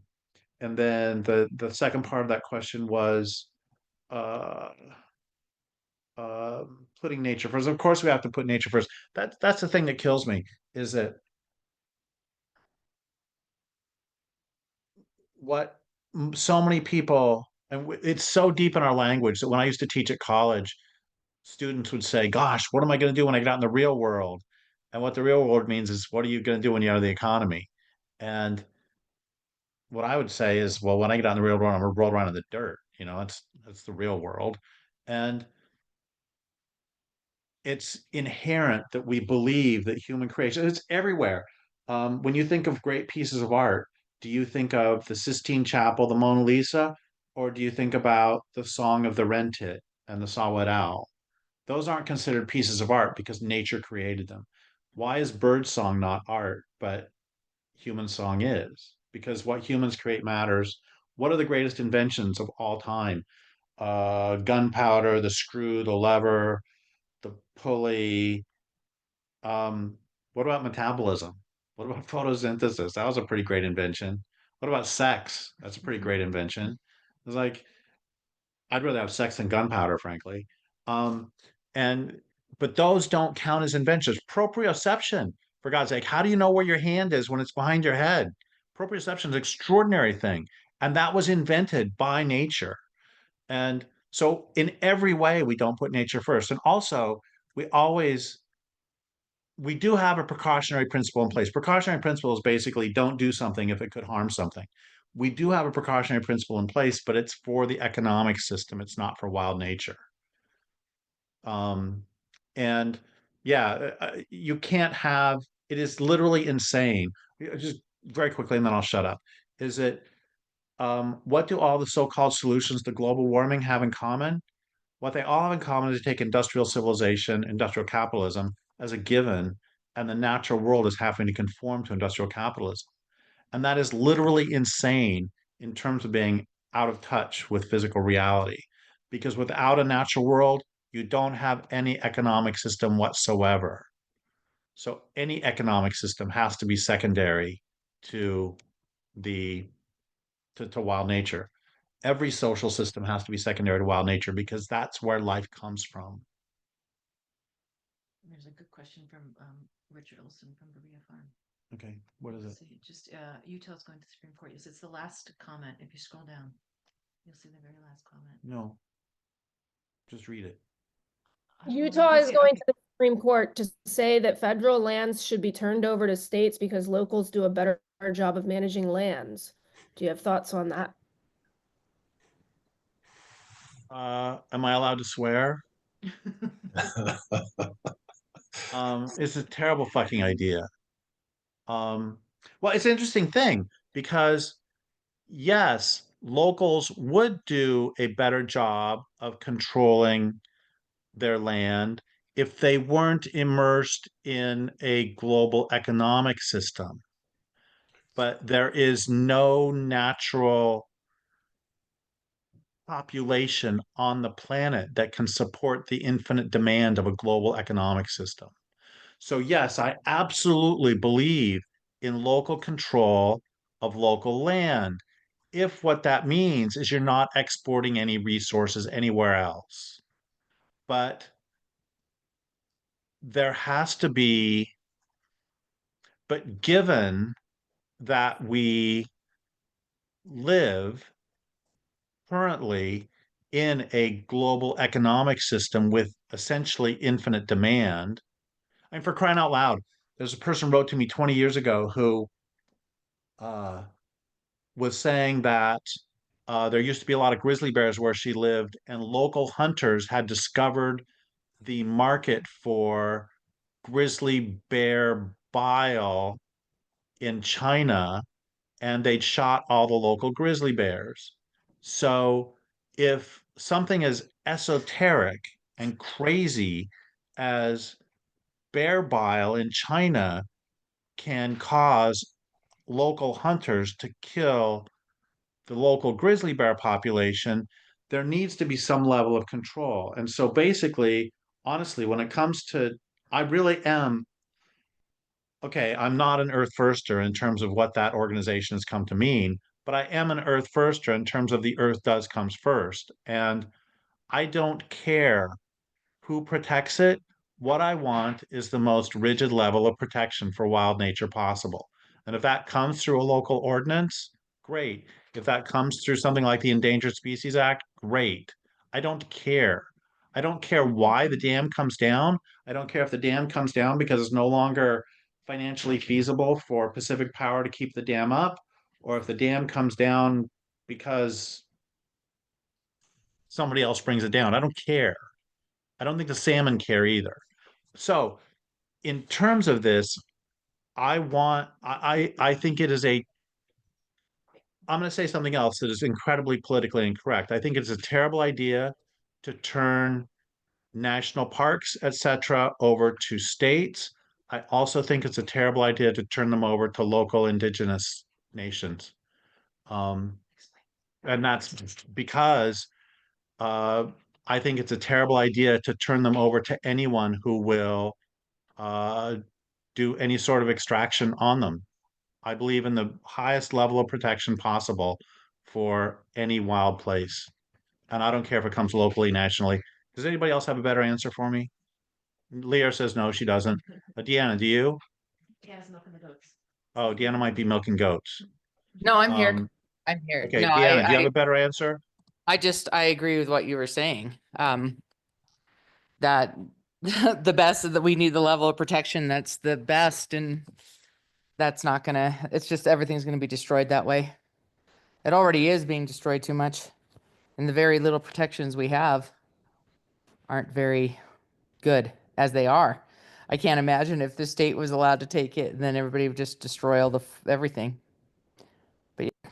and then the second part of that question was uh, putting nature first. Of course, we have to put nature first. That's the thing that kills me is that what so many people, and it's so deep in our language that when I used to teach at college, students would say, "Gosh, what am I going to do when I get out in the real world?" And what the real world means is, what are you going to do when you're out of the economy? And what I would say is, well, when I get out in the real world, I'm gonna roll around in the dirt. You know, that's the real world. And it's inherent that we believe that human creation, it's everywhere. When you think of great pieces of art, do you think of the Sistine Chapel, the Mona Lisa, or do you think about the Song of the Wren-Tit and the Saw-Whet Owl? Those aren't considered pieces of art because nature created them. Why is bird song not art, but human song is? Because what humans create matters. What are the greatest inventions of all time? Gunpowder, the screw, the lever, the pulley. Um, what about metabolism? What about photosynthesis? That was a pretty great invention. What about sex? That's a pretty great invention. It's like I'd rather have sex than gunpowder, frankly. Um, and but those don't count as inventions. Proprioception, for God's sake, how do you know where your hand is when it's behind your head? Proprioception is an extraordinary thing, and that was invented by nature. And so, in every way, we don't put nature first. And also, we always we do have a precautionary principle in place. Precautionary principle is basically don't do something if it could harm something. We do have a precautionary principle in place, but it's for the economic system. It's not for wild nature. Um, and yeah, you can't have, it is literally insane. Just very quickly, and then I'll shut up. Is it, what do all the so-called solutions to global warming have in common? What they all have in common is to take industrial civilization, industrial capitalism as a given, and the natural world is having to conform to industrial capitalism. And that is literally insane in terms of being out of touch with physical reality. Because without a natural world, you don't have any economic system whatsoever. So any economic system has to be secondary to the to wild nature. every social system has to be secondary to wild nature because that's where life comes from. There's a good question from Richard Olson from Berea Farm. Okay, what is it? See, just Utah's going to the Supreme Court. Yes, it's the last comment. If you scroll down, you'll see the very last comment. No, just read it. Utah is going to the Supreme Court to say that federal lands should be turned over to states because locals do a better job of managing lands. Do you have thoughts on that? Am I allowed to swear? It's a terrible fucking idea. Well, it's an interesting thing because yes, locals would do a better job of controlling their land if they weren't immersed in a global economic system. But there is no natural population on the planet that can support the infinite demand of a global economic system. So, yes, I absolutely believe in local control of local land. If what that means is you're not exporting any resources anywhere else. But there has to be, but given that we live currently in a global economic system with essentially infinite demand, I mean, for crying out loud, there's a person wrote to me 20 years ago who was saying that there used to be a lot of grizzly bears where she lived, and local hunters had discovered the market for grizzly bear bile in China, and they'd shot all the local grizzly bears. So if something as esoteric and crazy as bear bile in China can cause local hunters to kill the local grizzly bear population, there needs to be some level of control. And so basically, honestly, when it comes to, I really am, okay, I'm not an Earth Firster in terms of what that organization has come to mean, but I am an Earth Firster in terms of the Earth does comes first. And I don't care who protects it. What I want is the most rigid level of protection for wild nature possible. And if that comes through a local ordinance, great. If that comes through something like the Endangered Species Act, great. I don't care. I don't care why the dam comes down. I don't care if the dam comes down because it's no longer financially feasible for Pacific Power to keep the dam up, or if the dam comes down because somebody else brings it down. I don't care. I don't think the salmon care either. So, in terms of this, I think it is a, I'm going to say something else that is incredibly politically incorrect. I think it's a terrible idea to turn national parks, etc., over to states. I also think it's a terrible idea to turn them over to local indigenous nations. And that's because I think it's a terrible idea to turn them over to anyone who will do any sort of extraction on them. I believe in the highest level of protection possible for any wild place. And I don't care if it comes locally, nationally. Does anybody else have a better answer for me? Lierre says no, she doesn't. Deanna, do you? Deanna's milking the goats. Oh, Deanna might be milking goats. No, I'm here. Um, I'm here. okay, No, Deanna, do you have a better answer? I agree with what you were saying. That the best that we need the level of protection that's the best, and that's not gonna, it's just everything's gonna be destroyed that way. It already is being destroyed too much, and the very little protections we have aren't very good as they are. I can't imagine if the state was allowed to take it, then everybody would just destroy all the everything. But yeah.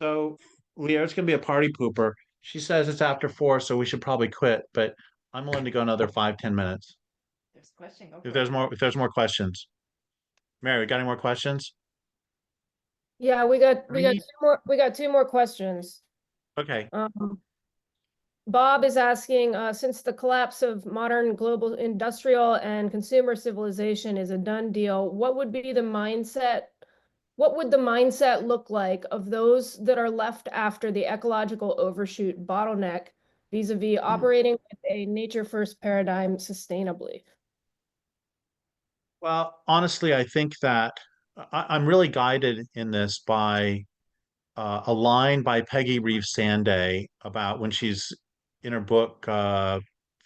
So Lierre's gonna be a party pooper. She says it's after 4, so we should probably quit, but I'm willing to go another 5-10 minutes. There's a question. Go If for there's it. more, if there's more questions. Mary, we got any more questions? Yeah, we got two more questions. Okay. Bob is asking, since the collapse of modern global industrial and consumer civilization is a done deal, what would be the mindset what would the mindset look like of those that are left after the ecological overshoot bottleneck vis-a-vis operating with a nature first paradigm sustainably? Well, honestly, I think that I'm really guided in this by a line by Peggy Reeves Sanday about when she's in her book,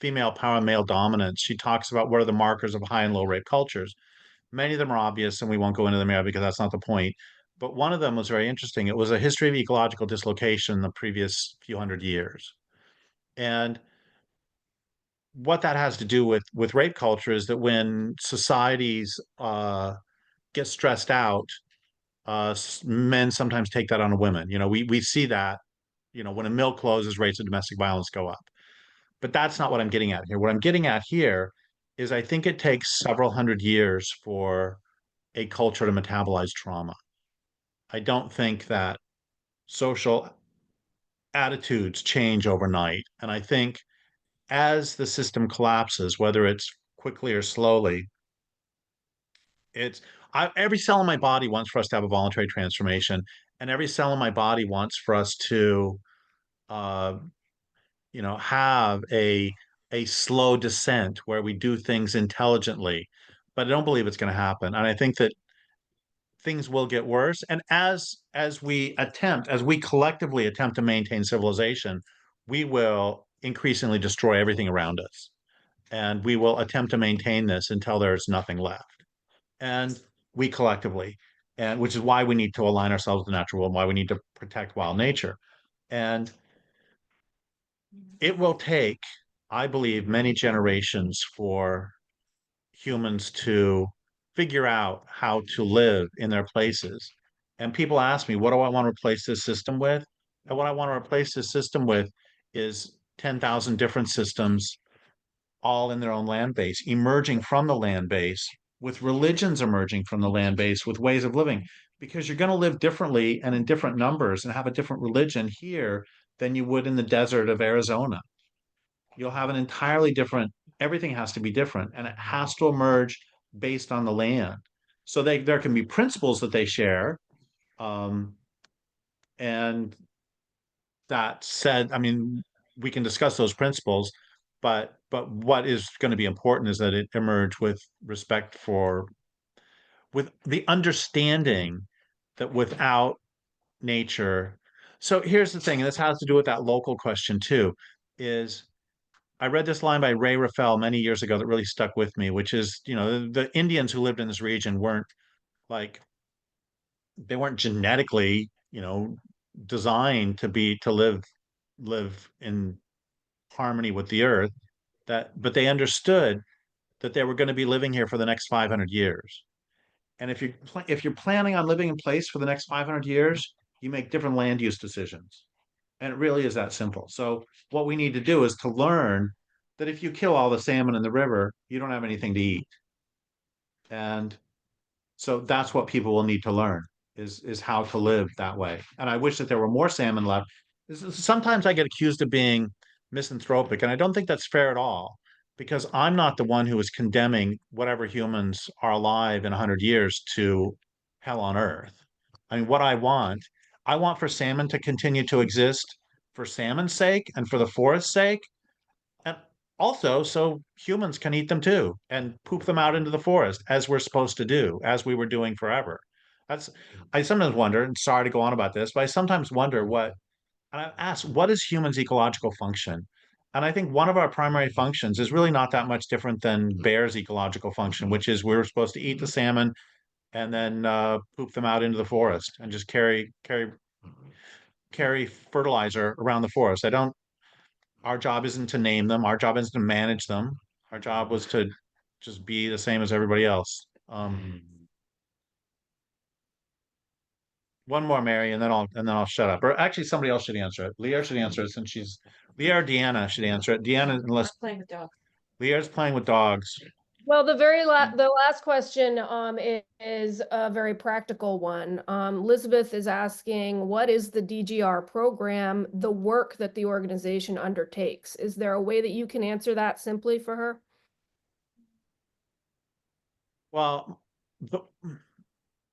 Female Power and Male Dominance. She talks about what are the markers of high and low rate cultures. Many of them are obvious, and we won't go into them here because that's not the point. But one of them was very interesting. It was a history of ecological dislocation in the previous few hundred years. And what that has to do with rape culture is that when societies get stressed out, men sometimes take that on women. We see that, when a mill closes, rates of domestic violence go up. But that's not what I'm getting at here. What I'm getting at here is I think it takes several hundred years for a culture to metabolize trauma. I don't think that social attitudes change overnight. And I think as the system collapses, whether it's quickly or slowly, it's every cell in my body wants for us to have a voluntary transformation, and every cell in my body wants for us to, uh, have a slow descent where we do things intelligently. But I don't believe it's going to happen, and I think that things will get worse. And as we collectively attempt to maintain civilization, we will increasingly destroy everything around us, and we will attempt to maintain this until there's nothing left. And we collectively, and which is why we need to align ourselves with the natural world, why we need to protect wild nature. And it will take, I believe, many generations for humans to figure out how to live in their places. And people ask me, what do I want to replace this system with? And what I want to replace this system with is 10,000 different systems, all in their own land base, emerging from the land base, with religions emerging from the land base, with ways of living, because you're going to live differently and in different numbers and have a different religion here than you would in the desert of Arizona. You'll have an entirely different, everything has to be different, and it has to emerge based on the land. So there can be principles that they share. Um, and that said, I mean, we can discuss those principles, but what is going to be important is that it emerge with respect for, with the understanding that without nature. So here's the thing, and this has to do with that local question too, is I read this line by Ray Rafael many years ago that really stuck with me, which is, the Indians who lived in this region weren't like, they weren't genetically, designed to live in harmony with the earth, but they understood that they were going to be living here for the next 500 years. And if you're planning on living in place for the next 500 years, you make different land use decisions. And it really is that simple. So what we need to do is to learn that if you kill all the salmon in the river, you don't have anything to eat. And so that's what people will need to learn is how to live that way. And I wish that there were more salmon left. Sometimes I get accused of being misanthropic, and I don't think that's fair at all, because I'm not the one who is condemning whatever humans are alive in 100 years to hell on earth. I mean, what I want for salmon to continue to exist for salmon's sake and for the forest's sake, and also so humans can eat them too and poop them out into the forest as we're supposed to do, as we were doing forever. That's I sometimes wonder, and sorry to go on about this, but I sometimes wonder and I ask, what is humans' ecological function? And I think one of our primary functions is really not that much different than bears' ecological function, which is we're supposed to eat the salmon and then poop them out into the forest and just carry fertilizer around the forest. I don't Our job isn't to name them. Our job isn't to manage them. Our job was to just be the same as everybody else. One more, Mary, and then I'll shut up. Or actually, somebody else should answer it. Lierre should answer it since she's Lierre. Deanna should answer it. Deanna, unless Playing with dogs. Lierre's playing with dogs. Well, the last question is a very practical one. Elizabeth is asking, what is the DGR program, the work that the organization undertakes? Is there a way that you can answer that simply for her? Well,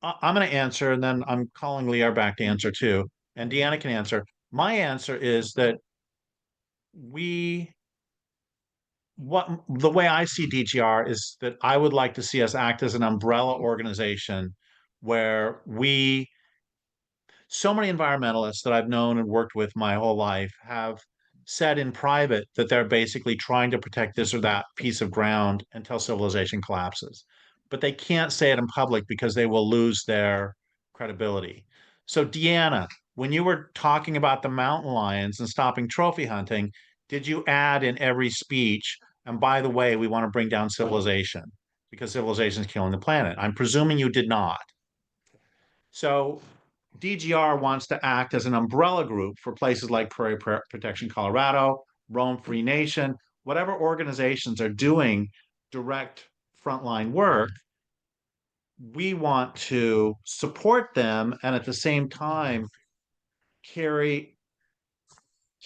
I'm going to answer, and then I'm calling Lierre back to answer too, and Deanna can answer. My answer is that we what the way I see DGR is that I would like to see us act as an umbrella organization where we so many environmentalists that I've known and worked with my whole life have said in private that they're basically trying to protect this or that piece of ground until civilization collapses. But they can't say it in public because they will lose their credibility. So, Deanna, when you were talking about the mountain lions and stopping trophy hunting, did you add in every speech, and by the way, we want to bring down civilization because civilization is killing the planet? I'm presuming you did not. So DGR wants to act as an umbrella group for places like Prairie Protection Colorado, Roam Free Nation, whatever organizations are doing direct frontline work. We want to support them and at the same time carry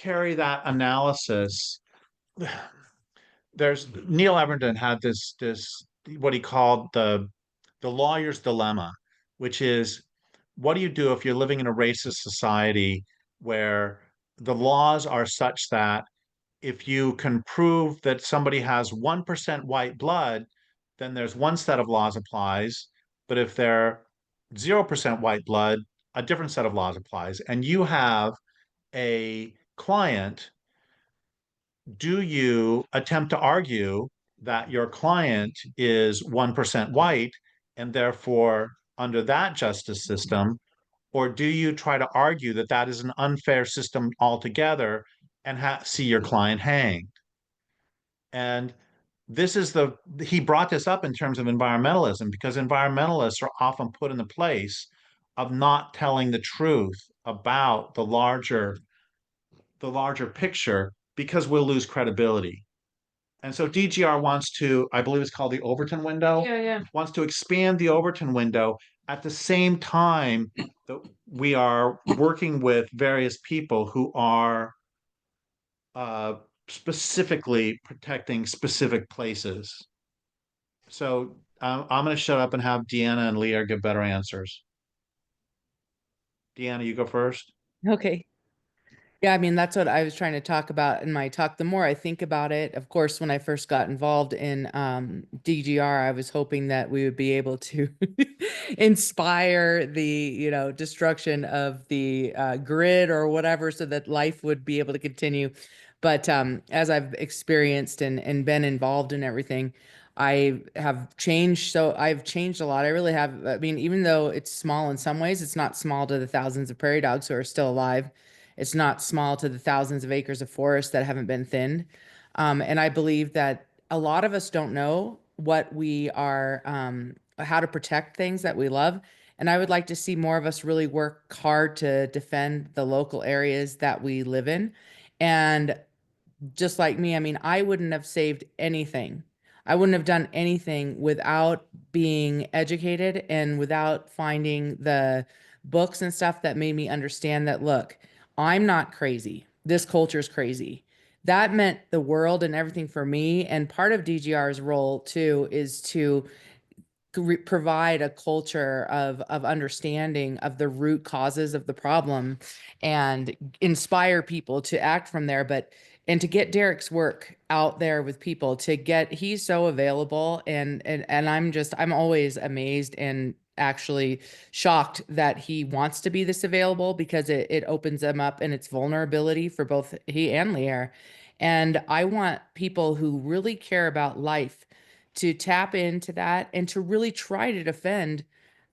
that analysis. There's Neil Everton had this what he called the lawyer's dilemma, which is what do you do if you're living in a racist society where the laws are such that if you can prove that somebody has 1% white blood, then there's one set of laws applies. But if they're 0% white blood, a different set of laws applies. And you have a client, do you attempt to argue that your client is 1% white and therefore under that justice system, or do you try to argue that that is an unfair system altogether and see your client hanged? And he brought this up in terms of environmentalism because environmentalists are often put in the place of not telling the truth about the larger picture because we'll lose credibility. And so DGR wants to, I believe it's called the Overton window. Yeah. Wants to expand the Overton window at the same time that we are working with various people who are specifically protecting specific places. So I'm going to shut up and have Deanna and Lierre give better answers. Deanna, you go first. Okay. Yeah, I mean, that's what I was trying to talk about in my talk. The more I think about it, of course, when I first got involved in DGR, I was hoping that we would be able to inspire the, destruction of the grid or whatever so that life would be able to continue. But as I've experienced and been involved in everything, I have changed. So I've changed a lot. I really have. I mean, even though it's small in some ways, it's not small to the thousands of prairie dogs who are still alive. It's not small to the thousands of acres of forest that haven't been thinned. And I believe that a lot of us don't know what we are, how to protect things that we love. And I would like to see more of us really work hard to defend the local areas that we live in. And just like me, I mean, I wouldn't have saved anything. I wouldn't have done anything without being educated and without finding the books and stuff that made me understand that, look, I'm not crazy. This culture is crazy. That meant the world and everything for me. And part of DGR's role too is to provide a culture of understanding of the root causes of the problem and inspire people to act from there. And to get Derrick's work out there with people, he's so available, and I'm always amazed and actually shocked that he wants to be this available because it opens him up and its vulnerability for both he and Lierre. And I want people who really care about life to tap into that and to really try to defend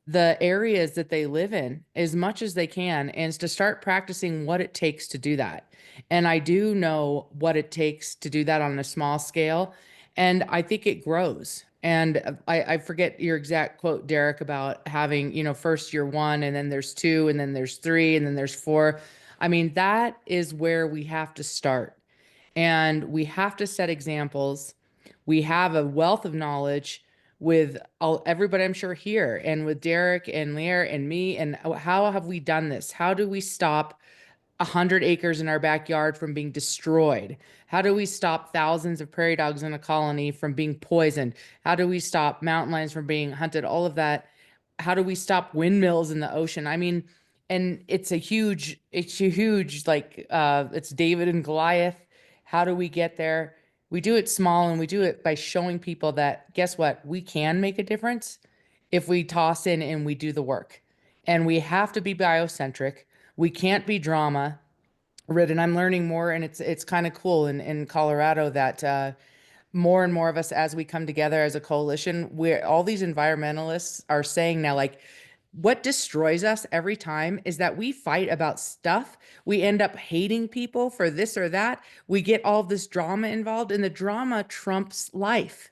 the areas that they live in as much as they can, and to start practicing what it takes to do that. And I do know what it takes to do that on a small scale. And I think it grows. And I forget your exact quote, Derrick, about having, first year 1, and then there's 2, and then there's 3, and then there's 4. I mean, that is where we have to start. And we have to set examples. We have a wealth of knowledge with everybody I'm sure here, and with Derrick and Lierre and me. And how have we done this? How do we stop 100 acres in our backyard from being destroyed? How do we stop thousands of prairie dogs in a colony from being poisoned? How do we stop mountain lions from being hunted? All of that. How do we stop windmills in the ocean? I mean, and it's a huge, like, it's David and Goliath. How do we get there? We do it small, and we do it by showing people that, guess what? We can make a difference if we toss in and we do the work. And we have to be biocentric. We can't be drama ridden. I'm learning more, and it's kind of cool in Colorado that more and more of us, as we come together as a coalition, where all these environmentalists are saying now, like, what destroys us every time is that we fight about stuff. We end up hating people for this or that. We get all this drama involved, and the drama trumps life.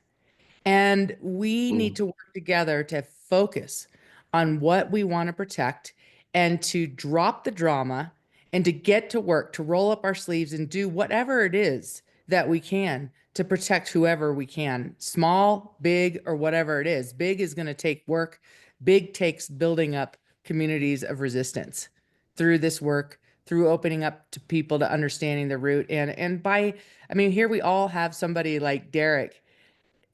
And we need to work together to focus on what we want to protect and to drop the drama and to get to work, to roll up our sleeves and do whatever it is that we can to protect whoever we can, small, big, or whatever it is. Big is going to take work. Big takes building up communities of resistance through this work, through opening up to people to understanding the root. And by, I mean, here we all have somebody like Derrick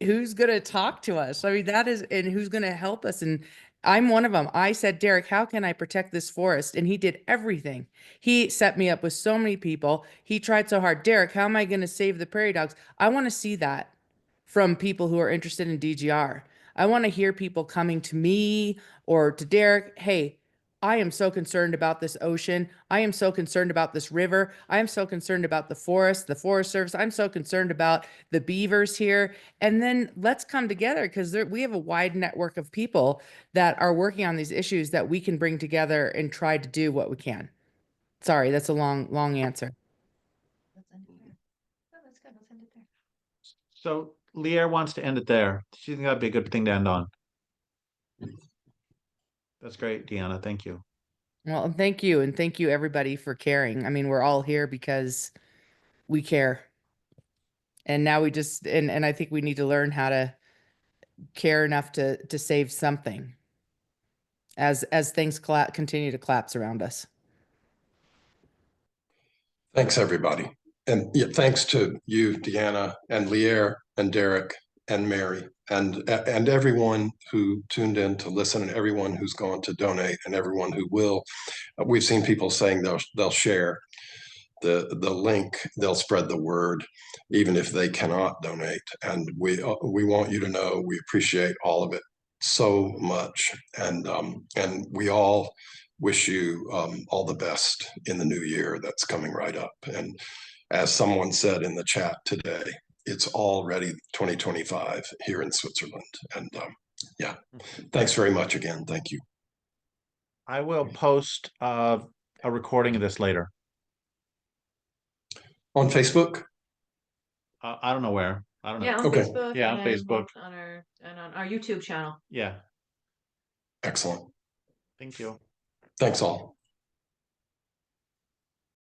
who's going to talk to us. I mean, that is, and who's going to help us. And I'm one of them. I said, Derrick, how can I protect this forest? And he did everything. He set me up with so many people. He tried so hard. Derrick, how am I going to save the prairie dogs? I want to see that from people who are interested in DGR. I want to hear people coming to me or to Derrick. Hey, I am so concerned about this ocean. I am so concerned about this river. I am so concerned about the forest, the Forest Service. I'm so concerned about the beavers here. And then let's come together, because we have a wide network of people that are working on these issues that we can bring together and try to do what we can. Sorry, that's a long answer. Let's end it there. No, that's good. Let's end it there. So Lierre wants to end it there. Do you think that'd be a good thing to end on? That's great, Deanna. Thank you. Well, and thank you. And thank you, everybody, for caring. I mean, we're all here because we care. And now we just, and I think we need to learn how to care enough to save something as things continue to collapse around us. Thanks, everybody. And yeah, thanks to you, Deanna, and Lierre, and Derrick, and Mary, and everyone who tuned in to listen, and everyone who's gone to donate, and everyone who will. We've seen people saying they'll share the link, they'll spread the word, even if they cannot donate. And we want you to know we appreciate all of it so much, and we all wish you all the best in the new year that's coming right up. And as someone said in the chat today, it's already 2025 here in Switzerland. And yeah, thanks very much again. Thank you. I will post a recording of this later. On Facebook? I don't know where. I don't know. Yeah, on Okay. Facebook. Yeah, on and Facebook. on our YouTube channel. Yeah. Excellent. Thank you. Thanks all.